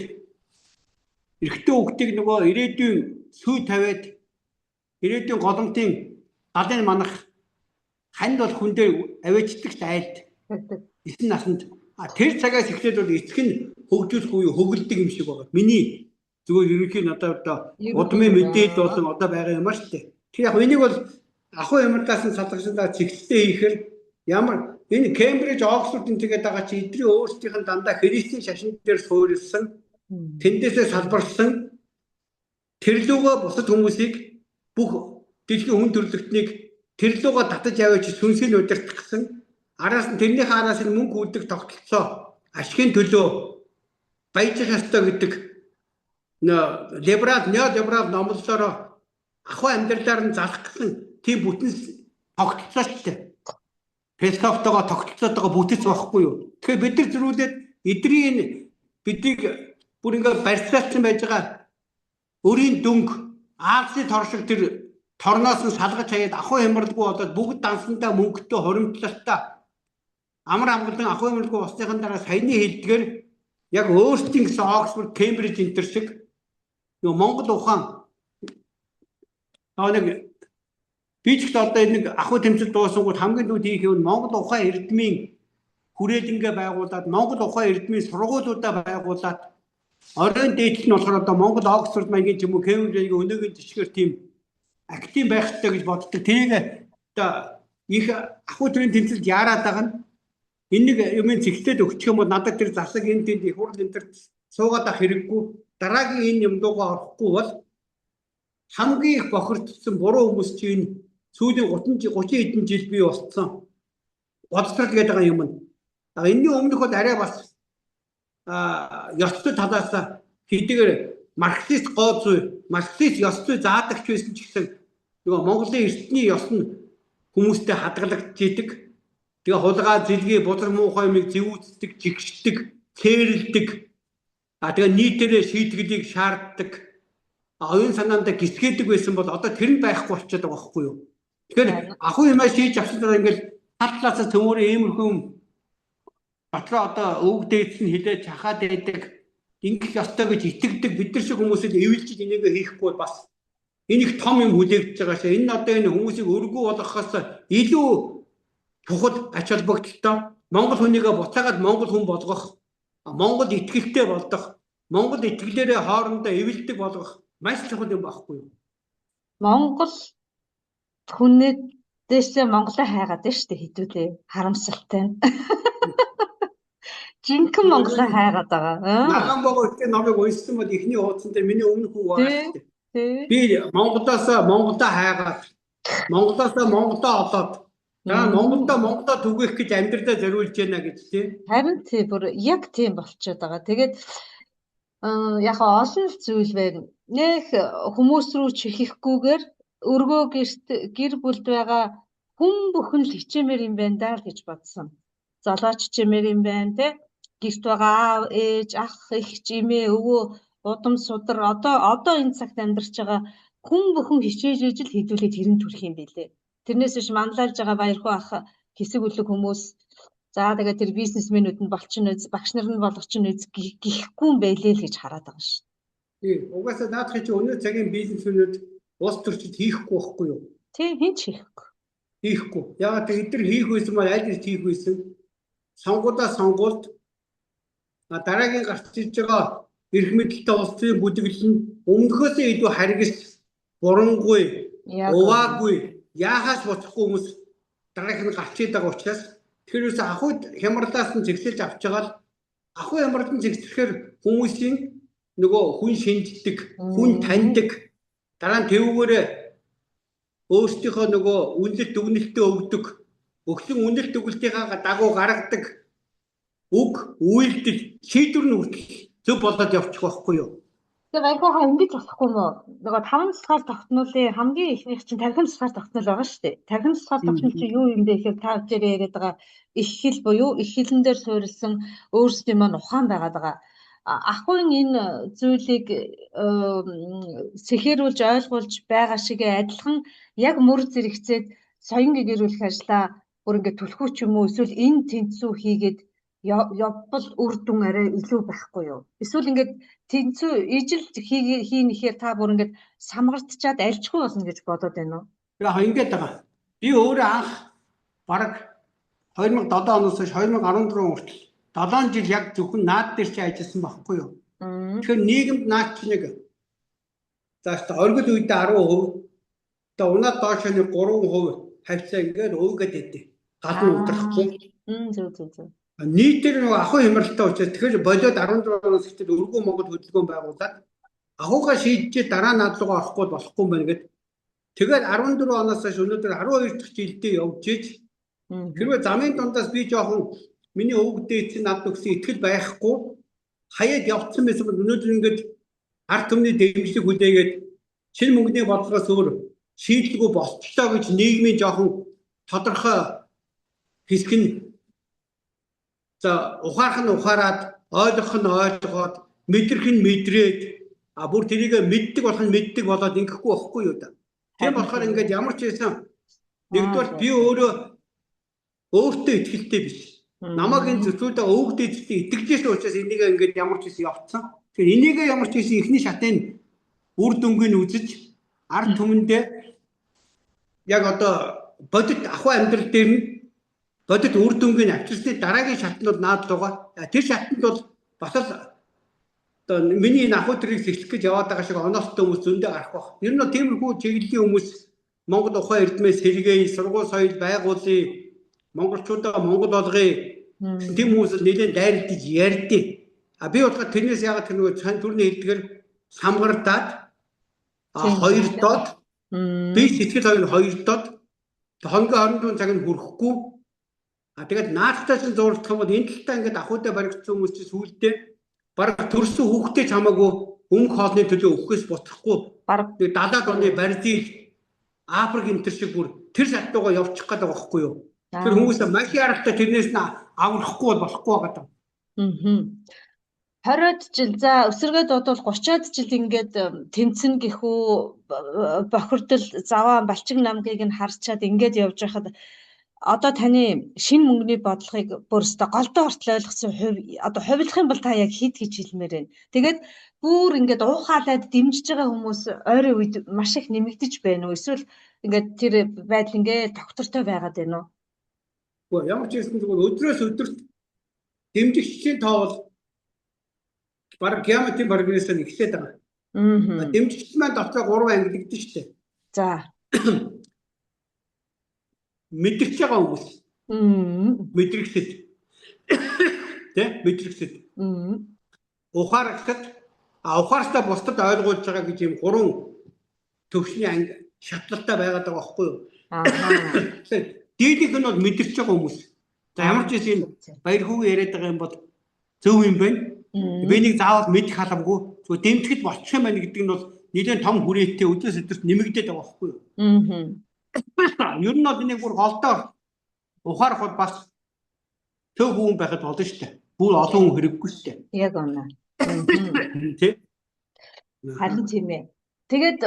эрэгтэй хүүхдийг нөгөө ирээдүйн сүй тавиад ирээдүйн голомтын галын манах ханд бол хүн дээр аваачдаг айлт 9 наснд тэр цагаас эхлээд бол эцэг нь хөгжүүлэх үе хөглөдөг юм шиг байгаа. Миний зүгээр ерөнхий надад одоо удмын мэдээлэл болон одоо байгаа юм аа шүү дээ. Тэр яг энийг бол ахуй ямарлаас нь салгажлаа чиглэлтэй хийхээр ямар энэ Кембриж Оксфордын тэгээд байгаа чи эдний өөрсдийнх нь дандаа христийн шашин дээр суурилсан тэндээсээ салбарсан тэр лугаа бусад хүмүүсийг бүх дэлхийн хүн төрлөختнийг тэр лугаа татаж аваач сүнсийг удирдах гэсэн араас нь тэрнийхээ араас нь мөнгө үлдэх тогтолцоо ашигын төлөө баяжих ёстой гэдэг неолиберал номлолоор ахуй амьдралаар нь залах гэсэн тийм бүтэн тогтолцоо шүү дээ. Пескавтойгоо тогтолцоотойгоо бүтэж байхгүй юу? Тэгэхээр бид нар зөрүүлээд биднийг бүр ингээд барьцаалсан байж байгаа өрийн дүнг Аалзны торшиг тэр торноос нь салгаж хаяад ахуй хямралгүй болоод бүгд дансандаа мөнгөтэй хуримтлалтай амар амгалан ахуй хямралгүй болсныхан дараа саяны хэлдгээр яг өөрсдийн гэсэн Оксфорд, Кембриж энтер шиг Монгол ухаан нэг би ч гэсэн одоо нэг ахуй тэмцэл дуусангууд хамгийн түрүүнд хийх юм Монгол ухаан эрдмийн хүрээлэнгээ байгуулад Монгол ухаан эрдмийн сургуулиудаа байгуулад оройн дээдл нь болохоор одоо Монгол Оксфорд маягийн ч юм уу Кембрижийн өнөөгийн жишгээр тийм актив байх хэрэгтэй гэж боддог. Тэрийг одоо их ахуй төрийн тэмцэлд яарад байгаа нь энэ нэг юм зэгтээд өгчих юм бол надад тэр засаг энэ тэнд их хурл энэ төр суугаад ах хэрэггүй дараагийн энэ юм дуугаа орохгүй бол хамгийн их бохирдсон буруу хүмүүс чинь сүүлийн 30 хэдэн жил бий болсон бодцол гэдэг байгаа юм. Энэний өмнөх бол арай бас ёс зүй талаас хэдийгээр марксист гоо зүй, марксист ёс зүй заадагч байсан ч гэсэн нөгөө Монголын эртний ёс нь хүмүүстэй хадгалагдж идэг. Тэгээ хулгай, зэлгээ, бузар муухай юмыг зэвүүцдэг, жигшдэг, цээрэлдэг. Тэгээ нийтээрээ шийтгэлийг шаарддаг. Оюун санаандаа гисгээдэг байсан бол одоо тэр нь байхгүй болчиход байгаа байхгүй юу? Тэгэхээр ахуй юмаа шийдэж авсан дараа ингээл хатлаасаа төмөрөө иймэрхүү дотроо одоо өвөг дээдс нь хилээд чахаад байдаг. Ингэх ёстой гэж итгэдэг бид нар шиг хүмүүсэд эвэлжиж энийг хийхгүй бас энэ их том юм хүлээгдэж байгаа шээ. Энэ одоо энэ хүмүүсийг өргөө болгохоос илүү чухал ач холбогдолтой Монгол хүнийгээ буцаагаад Монгол хүн болгох, Монгол итгэлтэй болгох, Монгол итгэлээрээ хоорондоо эвэлдэг болгох маш чухал юм байхгүй юу? Монгол хүнээ дэшээ Монголоо хайгаад байна шүү дээ хэдүүлээ харамсалтай нь. Жинхэнэ Монголоо хайгаад байгаа. Нахан богоо ихтэй номыг уншсан бол ихний хуудсан дээр миний өмнөх үг байгаа шүү дээ. Би Монголоо хайгаад Монголоо олоод Монголоо түгэх гэж амьдралаа зориулж байна гэж тий. Харин тий бүр яг тийм болчиход байгаа. Тэгээд яг олон зүйл байна. Нэх хүмүүс рүү чихэхгүйгээр өргөө гэр бүлд байгаа хүн бүхэн л хичээмээр юм байна даа л гэж бодсон. Золооч хичээмээр юм байна те. Гэрт байгаа аав, ээж, ах, эх, эмээ, өвөө, удам судар одоо энэ цагт амьдарч байгаа хүн бүхэн хичээж ижил хэдүүлээд хэрэн төрөх юм бэлээ. Тэрнээс биш манлайлж байгаа баярхуу ах хэсэг үлэг хүмүүс за тэгээ тэр бизнесмэнүүд нь болчихно үз, багш нар нь болгочихно үз гихгүй юм байлээ л гэж хараад байгаа шүү. Тийм. Угаасаа наадах чи өнөө цагийн бизнесмэнүүд улс төрчид хийхгүй байхгүй юу? Тийм, хэн ч хийхгүй. Хийхгүй. Ягаад гэвэл эдгээр хийх байсан бол аль нэг хийх байсан. Сонгуульд дараагийн гарч ирж байгаа эрх мэдэлтэй улсын бүтэглэл нь өмнөхөөсөө илүү харгис, бурангүй, уваагүй, яахаас боцохгүй хүмүүс дараах нь гарч ирээд байгаа учраас тэрээс ахуй хямралаас нь зэгсэлж авч байгаа л ахуй хямралд нь зэгсэхээр хүмүүсийн нөгөө хүн шинждэг, хүн таньдаг, дараа нь тэвгээрээ өөрсдийнхөө нөгөө үнэлт дүгнэлтээ өгдөг, өгсөн үнэлт дүгнэлтийнхаа дагуу гаргадаг үг, үйлдэл, шийдвэр нь хүртэл зөв болоод явчих байхгүй юу? Тэгээ байгаагаа ингэж болохгүй мó. Нөгөө 5 цэцгаар тогтнуулын хамгийн ихнийх чинь тархин цэцгаар тогтнол байгаа шүү дээ. Тархин цэцгаар тогтнол чинь юу юм бэ гэхээр та бүхэн яриад байгаа их хэл буюу их хэлэн дээр суурилсан өөрсдийн маань ухаан байгаад байгаа. Ахуйн энэ зүйлийг сэхэрүүлж ойлгуулж байгаа шигээ адилхан яг мөр зэрэгцээд соён гэгэрүүлэх ажлаа бүр ингээд түлхүүч юм уу эсвэл энэ тэнцүү хийгээд явбал үр дүн арай илүү байхгүй юу? Эсвэл ингээд тэнцүү ижил хийнэхээр та бүр ингээд самгартчаад альчгүй болно гэж бодоод байна уу? Яг ингээд байгаа. Би өөрөө анх бараг 2007 оноос хойш 2014 хүртэл 7 жил яг зөвхөн наад дээр чи ажилласан байхгүй юу? Тэгэхээр нийгэмд наад чи нэг зааштай оргил үедээ 10%, одоо унаад доош нь 3% хавцаа ингээд өвгөд өгдөө. Гал нь удрахгүй. Зөв. Нийтээр нэг ахуй хямралтай учраас тэгэхээр болоод 14 оноос ихтэй өргөө Монгол хөдөлгөөн байгуулад ахуйгаа шийдчихээ дараа наадлуугаа орохгүй болохгүй юм байна гэд. Тэгээд 14 оноос хойш өнөөдөр 12 дахь жилдээ явж ийж хэрвээ замын дундаас би жоохон миний өвгдөө эцэг над өгсөн итгэл байхгүй хаяад явцсан байсан бол өнөөдөр ингээд ард түмний дэмжлэг хүлээгээд шинэ мөнгөний бодлогоос өөр шийдэлгүй болчихлоо гэж нийгмийн жоохон тодорхой хэсэг нь за ухаарах нь ухаарад ойлгох нь ойлгоод мэдрэх нь мэдрээд бүр тэрийг мэддэг болох нь мэддэг болоод ингэхгүй байхгүй юу да. Тийм болохоор ингээд ямар ч байсан нэгдүгээр би өөртөө итгэлтэй биш. Намайг энэ зөвхөн өвгдөө эцэстээ итгэжсэн учраас энийг ингээд ямар ч байсан явцсан. Тэгэхээр энийг ямар ч байсан ихний шатын үр дүнгийн үзэж ард түмэндээ яг одоо бодит ахуй амьдрал дээр нь бодит үр дүнгийн авчирсны дараагийн шатнд бол наад байгаа. Тэр шатнд бол бас л одоо миний ахуй төрийг сэтлэх гэж яваад байгаа шиг оноостой хүмүүс зөндөө гарах баг. Ер нь тиймэрхүү чиглэлийн хүмүүс Монгол ухаан эрдмээс сэргээе, сургууль соёл байгуулъя, монголчуудаа монгол болгоё. Тийм хүмүүс нэлээд дайралтж ярьдیں۔ Би болохоор тэрнээс яагаад тэр нөгөө цан төрний хэлдгээр самгардаад хоёрдоод би сэтгэл хоёр доод хоногийн 24 цаг нь хүрэхгүй. Тэгээд наадтайс нь зурлах юм бол энэ талдаа ингээд ахуйтай баригдсан хүмүүс чи сүулдэ бараг төрсөн хүүхдээ ч хамаагүй өмнөх хоолны төлөө өгөхөөс буцахгүй. Бараг 70-аад оны Бразил, Африк энэ төр шиг бүр тэр шатнуугаа явчих гээд байгаа байхгүй юу? Тэр хүмүүс маш ярахтай тэрнээс нь аврахгүй бол болохгүй байгаа. 20-од жил за өсвөргээд бодвол 30-аад жил ингээд тэмцэн гэхүү бохирдол заваа балчиг намгийг нь харчаад ингээд явж байхад одоо таны шинэ мөнгөний бодлогыг бүрстэ голдоо хүртэл ойлгосон одоо хувилах юм бол та яг хэд гэж хэлмээр байна. Тэгээд бүр ингээд уухаалаад дэмжиж байгаа хүмүүс ойрын үед маш их нэмэгдэж байна уу? Эсвэл ингээд тэр байдал ингээд тогтвортой байгаад байна уу? Гэхдээ ямар ч юм зүгээр өдрөөс өдөрт дэмжигчийн тоо бол бараг геометрийн прогрессыг ихлээд байгаа. Дэмжигч маань дотроо 3 ангилагдсан шүү дээ. За. Мэдэрч байгаа хүмүүс. Мэдрэгсэд. Тэ мэдрэгсэд. Ухаарахад ухаарстаа бусдад ойлгуулж байгаа гэж юм 3 төвшний шатлалтай байгаад байгаа байхгүй юу? Дийлийнх нь бол мэдэрч байгаа хүмүүс. За ямар ч юм баяр хүүгээ яриад байгаа юм бол зөв юм байна. Би нэг заавал мэдэх халамгүй. Зүгээр дэмтгэж болчих юм байна гэдэг нь бол нэлээд том хүрээтэй өдөөс өдөрт нэмэгдээд байгаа байхгүй юу? Ер нь бол энийг бүр голдоор ухаарах бол бас төв хүн байхад болно шүү дээ. Бүр олон хүн хэрэггүй шүү дээ. Яг оноо. Тэ? Харин тийм ээ. Тэгээд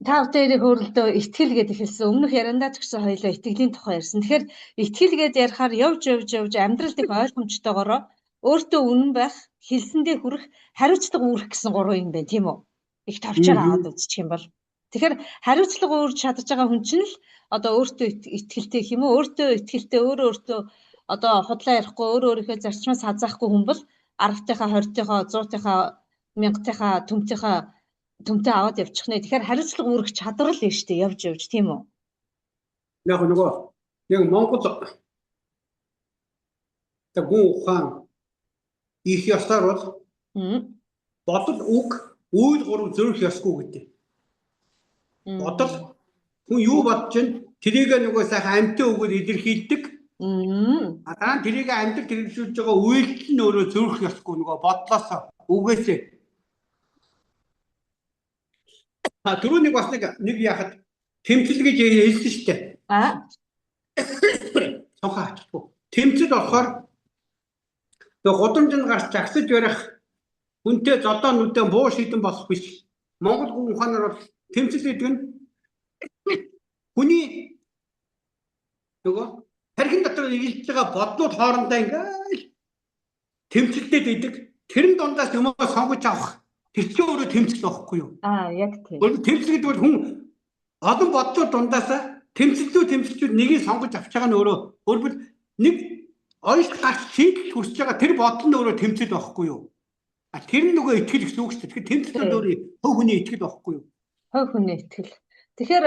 та бүхэн хөрөлдөө итгэл гэдэг хэлсэн. Өмнөх яриандаа ч гэсэн хоёлоо итгэлийн тухай ярьсан. Тэгэхээр итгэл гэдээ ярихаар явж амьдралд их ойлгомжтойгоороо өөртөө үнэн байх, хэлсэндээ хүрэх, хариуцлага үүрэх гэсэн 3 юм байна, тийм үү? Их товчоор аваад үзчих юм бол. Тэгэхээр хариуцлага үүрч чадж байгаа хүн чинь л одоо өөртөө итгэлтэй юм уу? Өөртөө итгэлтэй өөртөө одоо худлаа ярихгүй, өөрийнхөө зарчмаас хазаахгүй хүн бол 10-тынхаа, 20-тынхаа, 100-тынхаа, 1000-тынхаа, төмтэй аваад явчих нэ. Тэгэхээр хариуцлага үүрэх чадвар л нь шүү дээ, явж тийм үү? Яг Монгол гүн ухаан их ёсоор бол бодол үг үйл гурав зөрөх ёсгүй гэдэг. Бодол хүн юу бодож байна? Тэрийг нөгөө сайхан амьтан үгээр илэрхийлдэг. Дараа нь тэрийг амьтанд хэрэгжүүлж байгаа үйлдэл нь өөрөө зөрөх ёсгүй нөгөө бодлоос үгээсээ. Түрүүнийг бас нэг яхад тэмцэл гэж хэлсэн шүү дээ. Цохоохгүй. Тэмцэл болохоор гудамжинд гарч загсаж барих хүнтэй зодоо нүдэн буу шийдэн болох биш. Монгол хүн ухаанаар бол тэмцэл гэдэг нь хүний нөгөө тархин дотор нийлж байгаа бодлууд хоорондоо ингээл тэмцэлтэй байдаг. Тэрэн дундаас юмоо сонгож авах. Тэр чинь өөрөө тэмцэл байхгүй юу? Яг тийм. Тэмцэл гэдэг бол хүн олон бодлууд дундаас тэмцэлчүүд нэгийг сонгож авч байгаа нь өөрөөр нэг ойлт гарч шийдэл хүрч байгаа тэр бодол нь өөрөө тэмцэл байхгүй юу? Тэр нь нөгөө итгэл гэсэн үг шүү дээ. Тэгэхээр тэмцэл нь өөрөө хөв хүний итгэл байхгүй юу? Хөв хүний итгэл. Тэгэхээр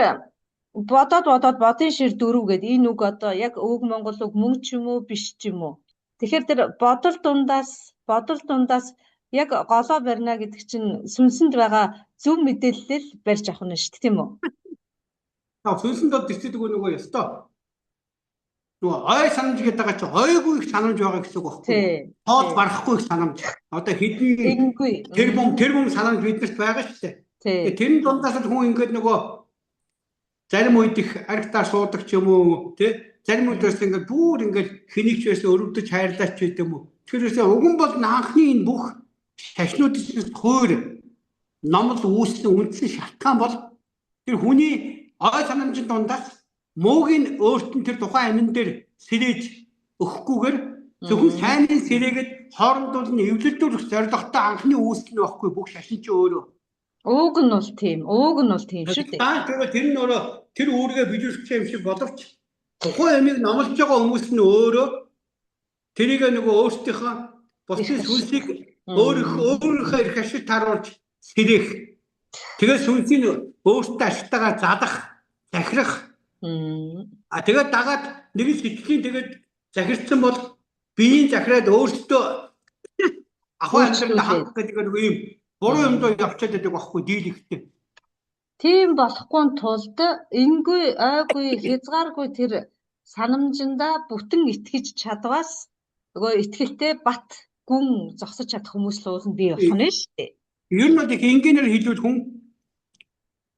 бодын шир дөрөв гэдэг энэ үг одоо яг өг монгол үг мөн ч юм уу биш ч юм уу. Тэгэхээр тэр бодол дундаас яг голоо барина гэдэг чинь сүнсэнд байгаа зөв мэдээлэл барьж авах нь шүү дээ, тийм үү? Сүнсэнд бол тэрчдэг нөгөө ёстой. нөгөө ой санамж гэдэг байгаа чи ойгүй их санамж байгаа гэсэн үг байхгүй. Тий. Тоол барахгүй их санамж. Одоо хэдэн Энгүй. тэрбум санамж биднэрт байгаа шүү дээ. Тий. Тэр дундаас л хүн ингээд нөгөө зарим үед их аргатаар суудаг ч юм уу тий. Зарим үедээс ингээд бүр ингээд хэнийг ч байсан өрөвдөж хайрлаач ч гэдэг юм уу. Тэгэхээр уган бол анхны энэ бүх шашнуудын хойр номл үүссэн үндсэн шалтгаан бол тэр хүний ой санамжийн дундаас муугийн өөрт нь тэр тухайн амин дээр сэрээж өгөхгүйгээр зөвхөн сайнын сэрээгээд хоорондоо нь эвлэлдүүлэх зорилготой анхны үүсэл нь байхгүй бүх шашин чи өөрөө. Ууг нь бол тийм. Ууг нь бол тийм шүү дээ. Тэгэхээр тэр нь өөрөө тэр үүргээ биелүүлэх юм шиг боловч тухайн амийг номлож байгаа хүмүүс нь өөрөө тэрийг нөгөө өөрсдийнхөө бусдын сүнсийг өөрийнхөө эрх ашиг тааруулж сэрээх. Тэгээд сүнсийг өөртөө ашигтайгаар задах, захирах. Тэгээд дагаад нэгэн сэтгэлийн тэгээд захирцсан бол биеийн захираад өөртөө ахуй амьдралд хандах гэдэг нэг юм буруу юмдоо явчихад байдаг байхгүй дийлэхтэй. Тийм болохгүй тулд энгүй ойгүй хязгааргүй тэр санамжиндаа бүтэн итгэж чадваас нөгөө итгэлтэй бат гүн зогсож чадах хүмүүс л уулын бий болох нь шүү дээ. Ер нь бол их энгийнээр хэлвэл хүн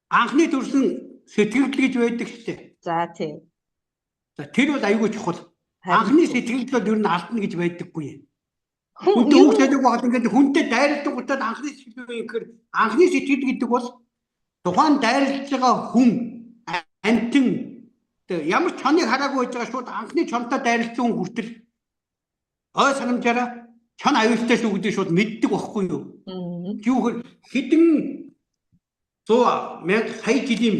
анхны төрсөн сэтгэл гэж байдаг шүү дээ. За тий. За тэр бол аюул чухал. Анхны сэтгэл бол ер нь алдна гэж байдаггүй. Хүн хүүхдтэй байгаад ингээд хүнтэй дайралдаг удаад анхны сэтгэл юу гэхээр анхны сэтгэл гэдэг бол тухайн дайрлаж байгаа хүн амтэн ямар ч чоныг хараагүй байж байгаа шууд анхны чонтой дайрлсан хүн хүртэл ой санамжаараа чон аюултай шүү гэдэг шууд мэддэг байхгүй юу? Юу хэдэн 100,000 сая жилийн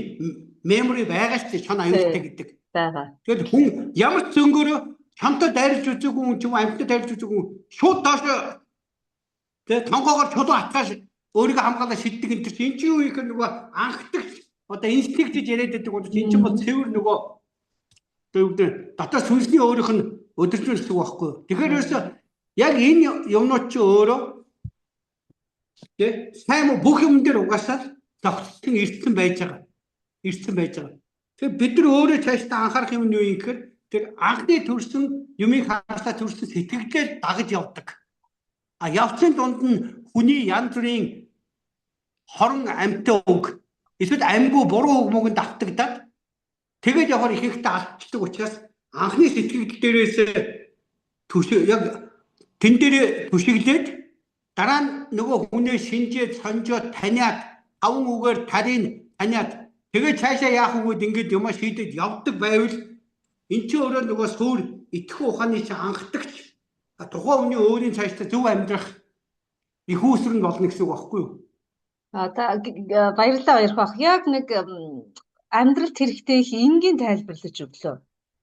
мемори байгаа шүү дээ чон аюултай гэдэг. байгаа. Тэгэхээр хүн ямар ч зөнгөөрөө чонтой дайрлж үзээгүй хүн ч юм амьтад дайрлж үзээгүй хүн шууд доош тэгээ тонгоогоор чулуу атгаш өөрийгөө хамгаалаа шиддэг энэ чинь энэ юу их нөгөө анхдагч одоо инстинкт гэж яриад байдаг бол энэ чинь бол цэвэр нөгөө дотоод сүнсний өөрийнх нь өдөржүүлэх байхгүй. Тэгэхээр ерөөсөө яг энэ юмнууд чи өөрөө тий сайн уу бүх юм дээр угаасаа зохицсон эртсэн байж байгаа. Тэгэхээр бид нар өөрөө цаашдаа анхаарах юм нь юу юм гэхээр тэр анхны төрсөн юмыг харахтаа төрсөн сэтгэлдээ дагаж явдаг. А явцын дунд нь хүний янз бүрийн хорон амьтаа үг эсвэл амьгүй буруу үг мөгөнд автагдаад тэгээд явахаар их ихтэй алдчихдаг учраас анхны сэтгэл дээрээс яг тэн дээр түшиглээд дараа нь нөгөө хүнээ шинжээд сонжоод таниад таван үгээр тарийн таниад тэгээд цаашаа яах үгээд ингэж юмаа шийдээд явдаг байвал эн чинь өөрөө нөгөө суур итгэх ухааны чинь анхдагч тухайн хүний өөрийн цаашдаа зөв амьдрах их үүсрэн болно гэсэн үг байхгүй юу? Та баярлалаа баярх бах. Яг нэг амьдралд хэрэгтэй их энгийн тайлбарлаж өглөө.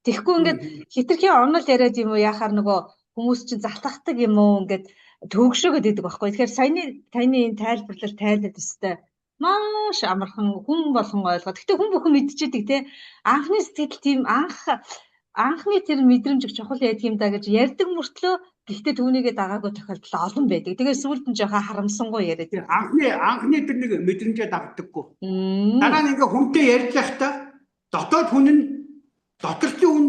Тэгэхгүй ингээд хитрхийн онол яриад юм уу яхаар нөгөө хүмүүс чинь затгахдаг юм уу ингээд төгшөөгöd идэг байхгүй. Тэгэхээр саяны таны энэ тайлбарлал тайлбар өстэй маш амархан хүн болгон ойлгоо. Гэхдээ хүн бүхэн мэдчихэдэг те. Анхны сэтгэл тийм анхны тэр мэдрэмж чухал яадаг юм да гэж ярьдаг мөртлөө гэхдээ түүнийгээ дагаагүй тохиолдол олон байдаг. Тэгээ сүүлд нь жоохон харамсангүй яриад. Анхны тэр нэг мэдрэмжээ дагдаггүй. Дараа нь ингээ хүнтэй ярьж байхдаа дотоод хүн нь доторчлын хүн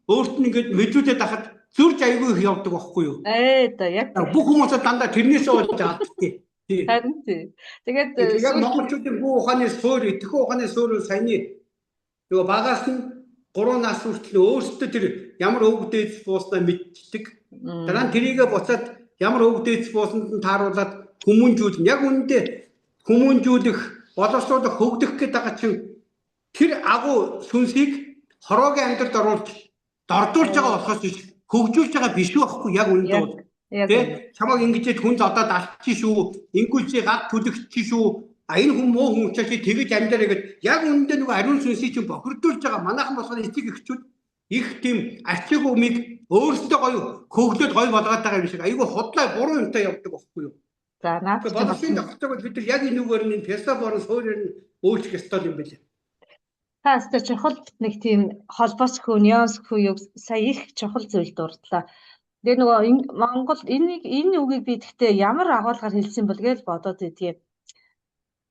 өөрт нь ингээ мэдрүүлээд байхад зүрж аягүй их явдаг байхгүй юу? Яг бүх хүмүүс дандаа тэрнээсээ болж чаддаг. Харин тий. Тэгээд яг монголчуудын бүх ухааны суур, итгэх ухааны суур саяны нөгөө багаас нь 3 нас хүртэл өөрсдөө тэр ямар өвөг дээдс бууснаа мэддэг. Дараа нь тэрийгэ буцаад ямар өвөг дээдс буусанд нь тааруулаад хүмүүнжүүлнэ. Яг үүндээ хүмүүнжүүлэх, боловсруулах, хөгдөх гэдэг байгаа чинь тэр агуу сүнсийг хороогийн амьдралд оруулж дордуулж байгаа болохоос биш хөгжүүлж байгаа биш байхгүй яг үүндээ бол. Тэ чамайг ингэж хүн зодоод алччих шүү. Ингүүлчээ гад түлэгч шүү. Энэ хүн муу хүн учраас тэгэж амьдараа гэдэг яг үүндээ нөгөө ариун сүнсийг чинь бохирдуулж байгаа манайхан болохоор эцэг эхчүүд их тийм арчиг өмиг өөрсдөө гоё хөглөөд гоё болгоод байгаа юм шиг айгүй худлаа буруу юмтай явдаг байхгүй юу? За наадах боловсрын тогтоог бид нар яг энүүгээр нь философиор суурьаар нь өөрчлөх ёстой юм билээ. Та өстө чухал нэг тийм холбоос хөө нюанс хөө сая их чухал зүйл дурдлаа. Тэгээ нөгөө Монгол энэ үгийг би гэхдээ ямар агуулгаар хэлсэн бол гэж бодоод идэгээ.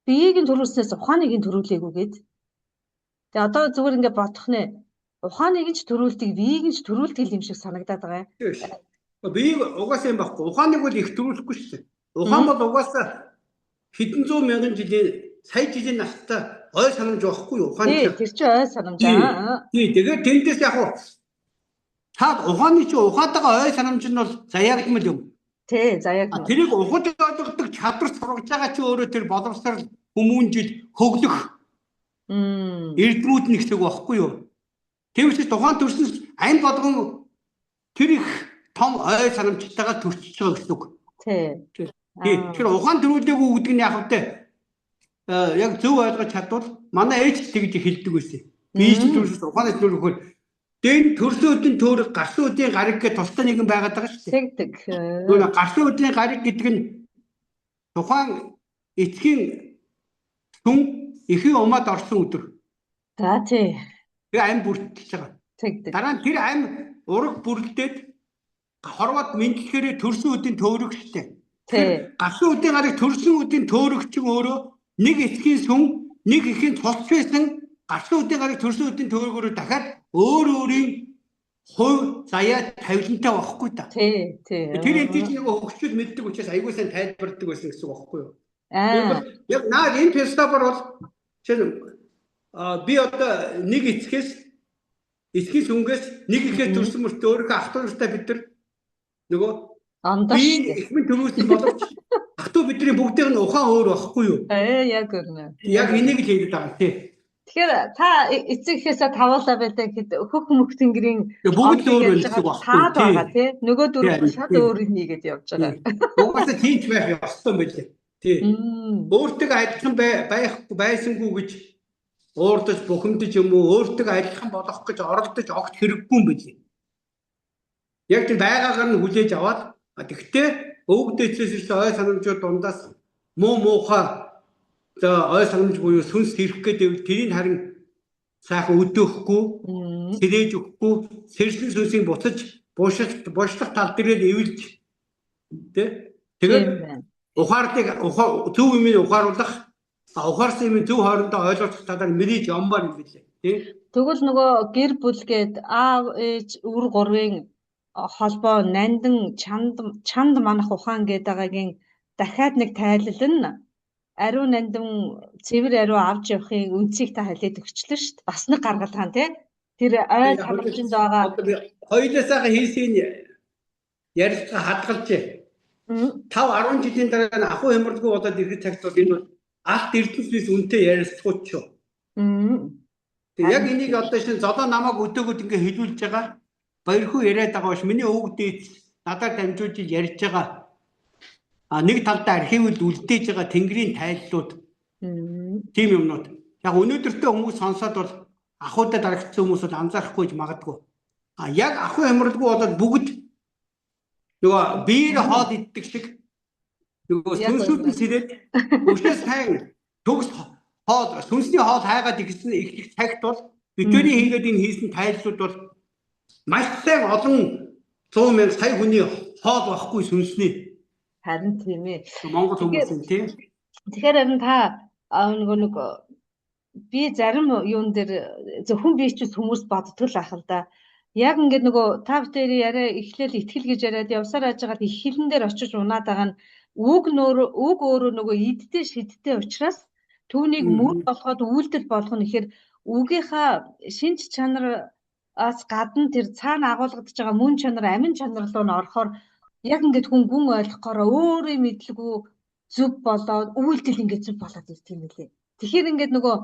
Биеийг нь төрүүлснээс ухааныг нь төрүүлээгүй гээд. Тэгээ одоо зүгээр ингээд бодох нэ. Ухааныг нь ч төрүүлдэг, биеийг нь ч төрүүлдэг юм шиг санагдаад байгаа юм. Би угаасаа юм байхгүй. Ухааныг бол их төрүүлэхгүй шүү дээ. Ухаан бол угаасаа хэдэн зуун мянган жилийн сая жилийн настай ой санамж байхгүй юу? Ухаан Тий, тэр чинь ой санамж аа. Тий, тэгээд тэндээс яг уу та ухааны чи ухаатайгаа ой санамж нь бол заяагдмал юм. Тий, заяагдмал. Тэрийг ухад ойлгодог чадвар сургаж байгаа чи өөрөө тэр боловсрал хүмүүнжил хөглөх эрдмүүд нэг хэсэг байхгүй юу? Тэгвэл тухайн төрсөн ань болгон тэр их том ой санамжтайгаа төрчихж байгаа гэсэн үг. Тий. Тэр ухаан төрүүлээгүй гэдэг нь яг хэвтэ яг зөв ойлгож чадвал манай ээж тэгж хэлдэг байсан. Бийж төрсөн ухааны төрөхөөр дэн төрсөн үдийн төөрөг гарсан үдийн гариг гэж тустай нэгэн байгаад байгаа шүү дээ. Тэгдэг. Нөгөө гарсан үдийн гариг гэдэг нь тухайн эцгийн сүм эхийн умаад орсон өдөр. За тий. Тэр ам бүрдэж байгаа. Тэгдэг. Дараа нь тэр ам ураг бүрлдээд хорвоод мэдлэхээр төрсөн үдийн төөрөг шүү дээ. Тий. Гарсан үдийн гариг төрсөн үдийн төөрөг чинь өөрөө нэг эцгийн сүм нэг эхийн тусч байсан гарсан үдийн гариг төрсөн үдийн төөрөгөөр дахиад өөрийн хувь заяа тавилантай байхгүй та. Тий. Тэр энэний нэг хөгжил мэддэг учраас аягүй сайн тайлбардаг байсан гэсэн үг байхгүй юу? Яг наад энэ философор бол би одоо нэг эцгийн сүнгээс нэг ихээр төрсөн мөртөө өөрөө ах トゥ нартай бид нар нөгөө би ихмэн төрүүлсэн боловч ах トゥ бидний бүгдийн нь ухаан өөр байхгүй юу? Яг үнэ. Яг энийг л хэлээд байгаа тий. Тэгэхээр та эцэг ихээсээ тавуулаа байдаг хэд хөх мөх тэнгэрийн бүгд өөр байсан байхгүй тий. Нөгөө дөрөв шал өөр нэгээд явж байгаа. Угаасаа тийч байх ёстой юм байлээ. Тий. Өөртөө адилхан байсангүй гэж уурдаж бухимдаж юм уу өөртөө адилхан болох гэж оролдож огт хэрэггүй юм байлээ. Яг тэр байгаагаар нь хүлээж аваад тэгтээ өвгдөөцөөс ирсэн ой санамжууд дундаас муухай ой санамж буюу сүнс хэрэг гэдэг тэрийг харин сайхан өдөөхгүй сэрээж өгөхгүй сэрсэн сүнсийг буцаж буушлах тал дээрээ эвэлж тэгээд зөв юмыг ухааруулах ухаарсан юм зөв хоорондоо ойлгох талаар мэрэж ямбаар юм билээ тий. Тэгвэл нөгөө гэр бүлгээд аав ээж үр гурвын холбоо нандин чанд манах ухаан гэдэгаагийн дахиад нэг тайлал нь ариу нандин цэвэр ариу авч явахын үнцийг та хэлээд өгчлээ шүү дээ. Бас нэг гаргалгаан тий. Тэр ой санамжинд байгаа хоёулаасаа хийсийн ярилцлага хадгалж 5-10 жилийн дараа нь ахуй хямралгүй болоод ирэх цагт бол энэ бол алт эрдэнэс үнтэй ярилцлагууд шүү. Тэгээ яг энийг одоо шинэ золоо намайг өдөөгөд ингээ хэлүүлж байгаа баярхуу яриад байгаа биш миний өвгдөөд надад дамжуулж ярьж байгаа нэг талдаа архивд үлдээж байгаа тэнгэрийн тайллууд тийм юмнууд яг өнөөдөртөө хүмүүс сонсоод бол ахуйдад дарагдсан хүмүүс бол анзаарахгүй гэж магадгүй яг ахуй хямралгүй болоод бүгд нөгөө биеэр хоол иддэг шиг нөгөө сүнсүүд нь сэрээд өшөө сайн төгс хоол сүнсний хоол хайгаад ихсэн их цагт бол бидний хийгээд энэ хийсэн тайллууд бол маш сайн олон 100 мянга сая хүний хоол байхгүй сүнсний харин тийм ээ Монгол хүмүүс юм тийм. Тэгэхээр харин та нэг би зарим юун дээр зөвхөн биечс хүмүүс боддог л ах л да. Яг ингээд нөгөө та бүхэн яриа эхлээл итгэл гэж яриад явсаар байж байгаа их хилэн дээр очиж унаад байгаа нь үг өөрөө нөгөө идтэй шидтэй учраас түүнийг мөр болгоод үйлдэл болгох нь ихээр үгийнхаа шинж чанараас гадна тэр цаана агуулгадж байгаа мөн чанар амин чанар руу н орохоор яг ингээд хүн гүн ойлгохоор өөрийн мэдлгүй зөв болоод үйлдэл ингээд зөв болоод ирэх юм лээ. Тэгэхээр ингээд нөгөө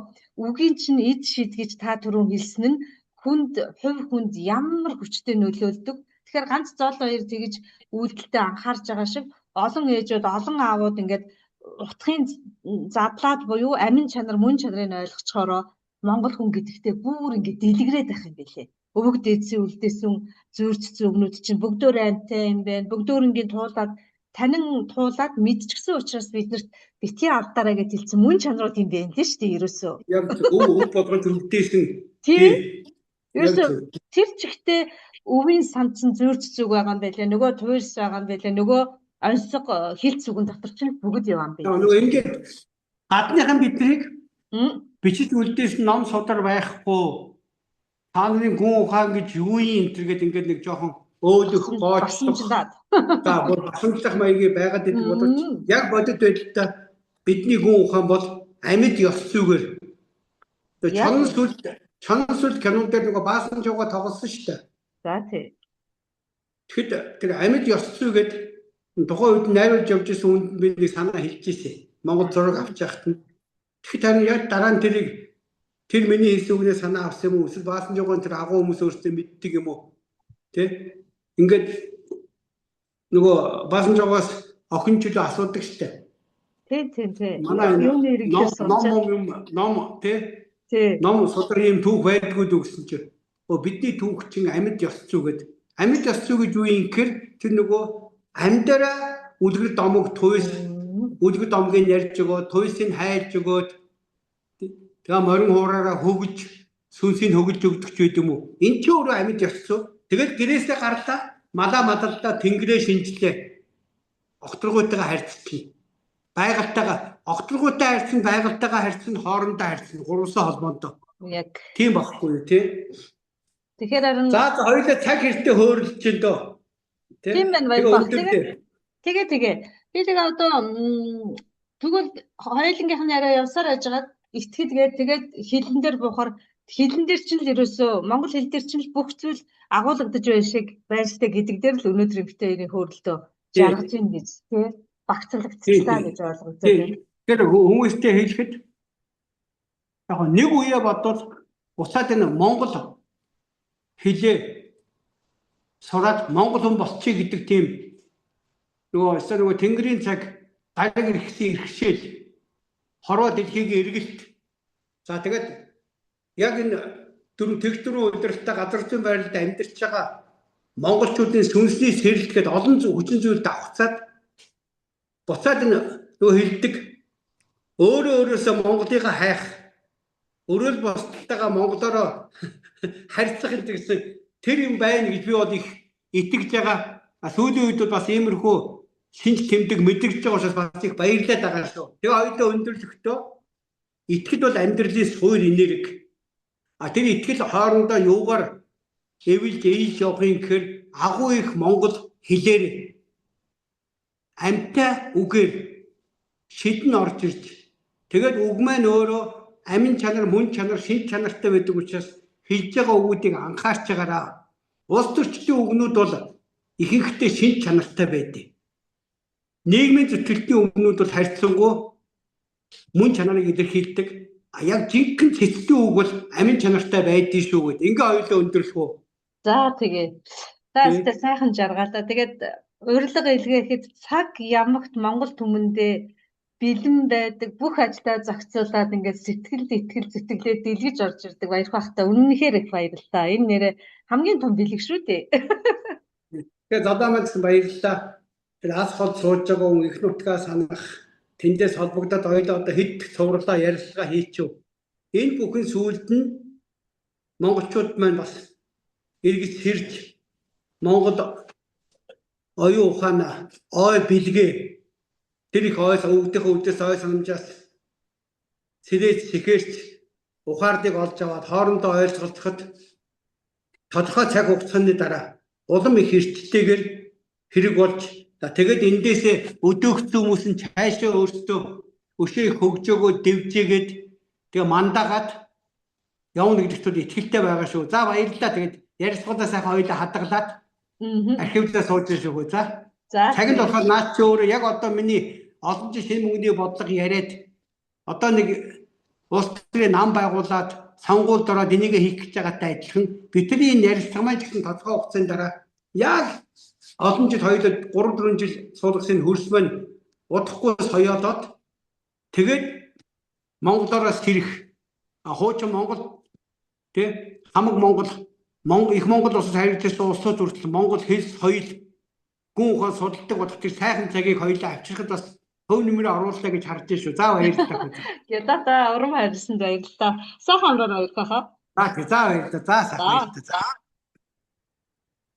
үгийн чинь эд шид гэж та түрүүн хэлсэн нь хувь хүнд ямар хүчтэй нөлөөлдөг. Тэгэхээр ганц зол хоёр тэгж үйлдэлтэй анхаарч байгаа шиг олон ээжүүд олон аавууд ингээд утгын задлаад буюу амин чанар мөн чанарыг ойлгочхороо Монгол хүн гэдэгтээ бүр ингээд дэлгэрээд байх юм билээ. Өвөг дээдсийн үлдээсэн зүйрцсэн өгнүүд чинь бүгдөө амтай юм байна. Бүгдөөөрнгийн туулаад танин туулаад мэдчихсэн учраас биднэрт битгий алдаараа гэж хэлсэн мөн чанарууд юм байна тийм шүү дээ ерөөсөө. Яг өв болгож үлдээсэн. Тийм. Ерөөсөө тэр чигтээ өвийн самцсан зүйрц зүг байгаа юм байлаа. Нөгөө туйрс байгаа юм байлаа. Нөгөө онцог хилц зүгэн дотор чинь бүгд яваа юм байна. Нөгөө ингээд гадныхан биднийг бичиж үлдээсэн ном судар байхгүй. та нарын гүн ухаан гэж юу юм энэ гэдэг ингээд нэг жоохон өөлөх басамжлаад. За бүр басамжлах маягийн байгаад байдаг боловч яг бодит байдлаа бидний гүн ухаан бол амьд ёс зүйгээр чанар сүлд кинон дээр нөгөө баасан жуугаа тоглосон шүү дээ. За тий. Тэгэхэд тэр амьд ёс зүйгээд тухайн үед найруулж явж исэн үнд би нэг санаа хэлж ирсэн. Монгол зураг авч яхад нь. Тэгэхэд харин яг дараа нь тэр миний хэлсэн үгнээ санаа авсан юм уу? Эсвэл баасан жуугаа тэр агуу хүмүүс өөрсдөө мэддэг юм уу? Тэ? Ингээд нөгөө баасан жуугаас охин чөлөө асуудаг шүү дээ. Тий. Юу нэр ном тий. Ном судар юм түүх байдгүй дүү гэсэн чинь бидний түүх чинь амьд ёс зүйгээд амьд ёс зүй гэж юу юм гэхээр тэр нөгөө амьдараа үлгэр домог туйс үлгэр домгийг ярьж өгөө туйсыг хайлж өгөөд тэгээ морин хуураараа хөгж сүнсийг хөгж өгдөг ч байд юм уу энэ ч өөрөө амьд ёс зүй тэгэл гэрээсээ гарлаа малдаа тэнгэрээ шинжлээ огторгуйтайгаа харьцчихъя байгальтайгаа огторгуйтай харьцсан байгальтайгаа харьцсан хоорондоо харьцсан гурван холбоотой яг тийм багхгүй юу тий тэгэхээр харин за хоёулаа цаг хэртээ хөөрөлж чинь дөө тийм байна баяр тэгээ би тэгээ одоо тэгвэл хоёулынгийнх нь яриа явсаар байжгаад итгэдгээд тэгээд хилэн дээр буухаар хилэн дээр чинь л ерөөсөө монгол хэл дээр чинь л бүх зүйл агуулгадж байх шиг байжтэй гэдэг дээр л өнөөдрийн битээний хөөрөлтөө жаргаж ийн гэж тий багцлагдчихлаа гэж ойлгогдсон. Тэгэхээр хүмүүстэй хэлэхэд яг нэг үе бодвол уцаад энэ монгол хэлээ сураад монгол хүн болчих гэдэг тийм нөгөө тэнгэрийн цаг гариг иргэшээл хорвоо дэлхийг эргэлт за тэгээд яг энэ тэгтүрүү удирдлагатай газар зүйн байрлалд амьдарч байгаа монголчуудын сүнсний сэрэлтгээд олон хүчин зүйл давхцаад буцаад нөгөө хэлдэг өөрөөсөө Монголыгаа хайх өрөөл босдолтойгоо монголоор харьцах гэсэн тэр юм байна гэж би бол их итгэж байгаа. Сүүлийн үед бол бас иймэрхүү шинж тэмдэг мэдрэгдэж байгаа учраас бас их баярлаад байгаа шүү. Тэгээ хоёулаа өндөрлөхдөө итгэл бол амьдралын суур энерги. Тэр итгэл хоорондоо юугаар эвэлж ээлж явахын гэхээр агуу их монгол хэлээр амьтаа үгээр шидэн орж ирж тэгээд үг маань өөрөө амин чанар мөн чанар шинж чанартай байдаг учраас хэлж байгаа үгүүдийг анхаарч байгаараа улс төрчдийн үгнүүд бол ихэнхдээ шинж чанартай байдаг. Нийгмийн зүтгэлтийн үгнүүд бол харьцангуй мөн чанарыг илэрхийлдэг. Яг жинхэнэ цэцлийн үг бол амин чанартай байдгийг шүү гэдэг. Ингээ хоёулаа өндөрлөх үү. За тэгээ. Таастай сайхан жаргалаа. Тэгээд урилга илгээхэд цаг ямагт Монгол түмэндээ бэлэн байдаг бүх ажлаа зохицуулаад ингээд сэтгэл зэтгэлээ дэлгэж орж ирдэг баяр бахта үнэнхээр их баярлалаа. Энэ нэрээ хамгийн том бэлэг шүү дээ. Тэгээд задамаас баярлалаа. Тэгээд ас хол сууж байгаа хүн их нутгаа санах тэндээс холбогдоод ойлоо одоо хэд цувралаа ярилцлага хийчихв. Энэ бүхэн сүүлд нь монголчууд маань бас эргэж хэрж Монгол оюун ухаан ой бэлгээ тэр их өвдөх өвдөс ой санамжаас сэрэж сэхэрч ухаардыг олж аваад хоорондоо ойлголцоход тодорхой цаг хугацааны дараа улам их эрттэйгээр хэрэг болж тэгээд эндээсээ өдөөгдсөн хүмүүс нь цаашаа өөрсдөө өшөө хөгжөөгөө дэвжээгээд тэгээ мандаагаад явна гэдэгт итгэлтэй байгаа шүү. За баярлалаа. Тэгээд ярилцлагуудаа сайхан хоёулаа хадгалаад архивлаа сууж шүү. За. Цагт болохоор наад чи өөрөө яг одоо миний олон жил шинэ мөнгөний бодлого яриад одоо нэг улс төрийн нам байгуулад сонгуульд ороод энийг хийх гэж байгаатай адилхан бидний энэ ярилцлага маань гэсэн тодорхой хугацааны дараа яг олон жил хоёулаа 3-4 жил суулгасан хөрс маань удахгүй соёолоод тэгээд Монголоос тэрэх хуучин Монгол тий хамаг Монгол их Монгол улсад харилцсан улсууд хүртэл Монгол хэл соёл гүн ухаан судалдаг болох тэр сайхан цагийг хоёулаа авчирхад бас хөв нэмрээ оруулаа гэж харж шүү. За баярлалаа. Ядаа урам хайрлсанд баярлалаа. Сайхан амраа баярлалаа. За баярлалаа. За сайхан баярлалаа.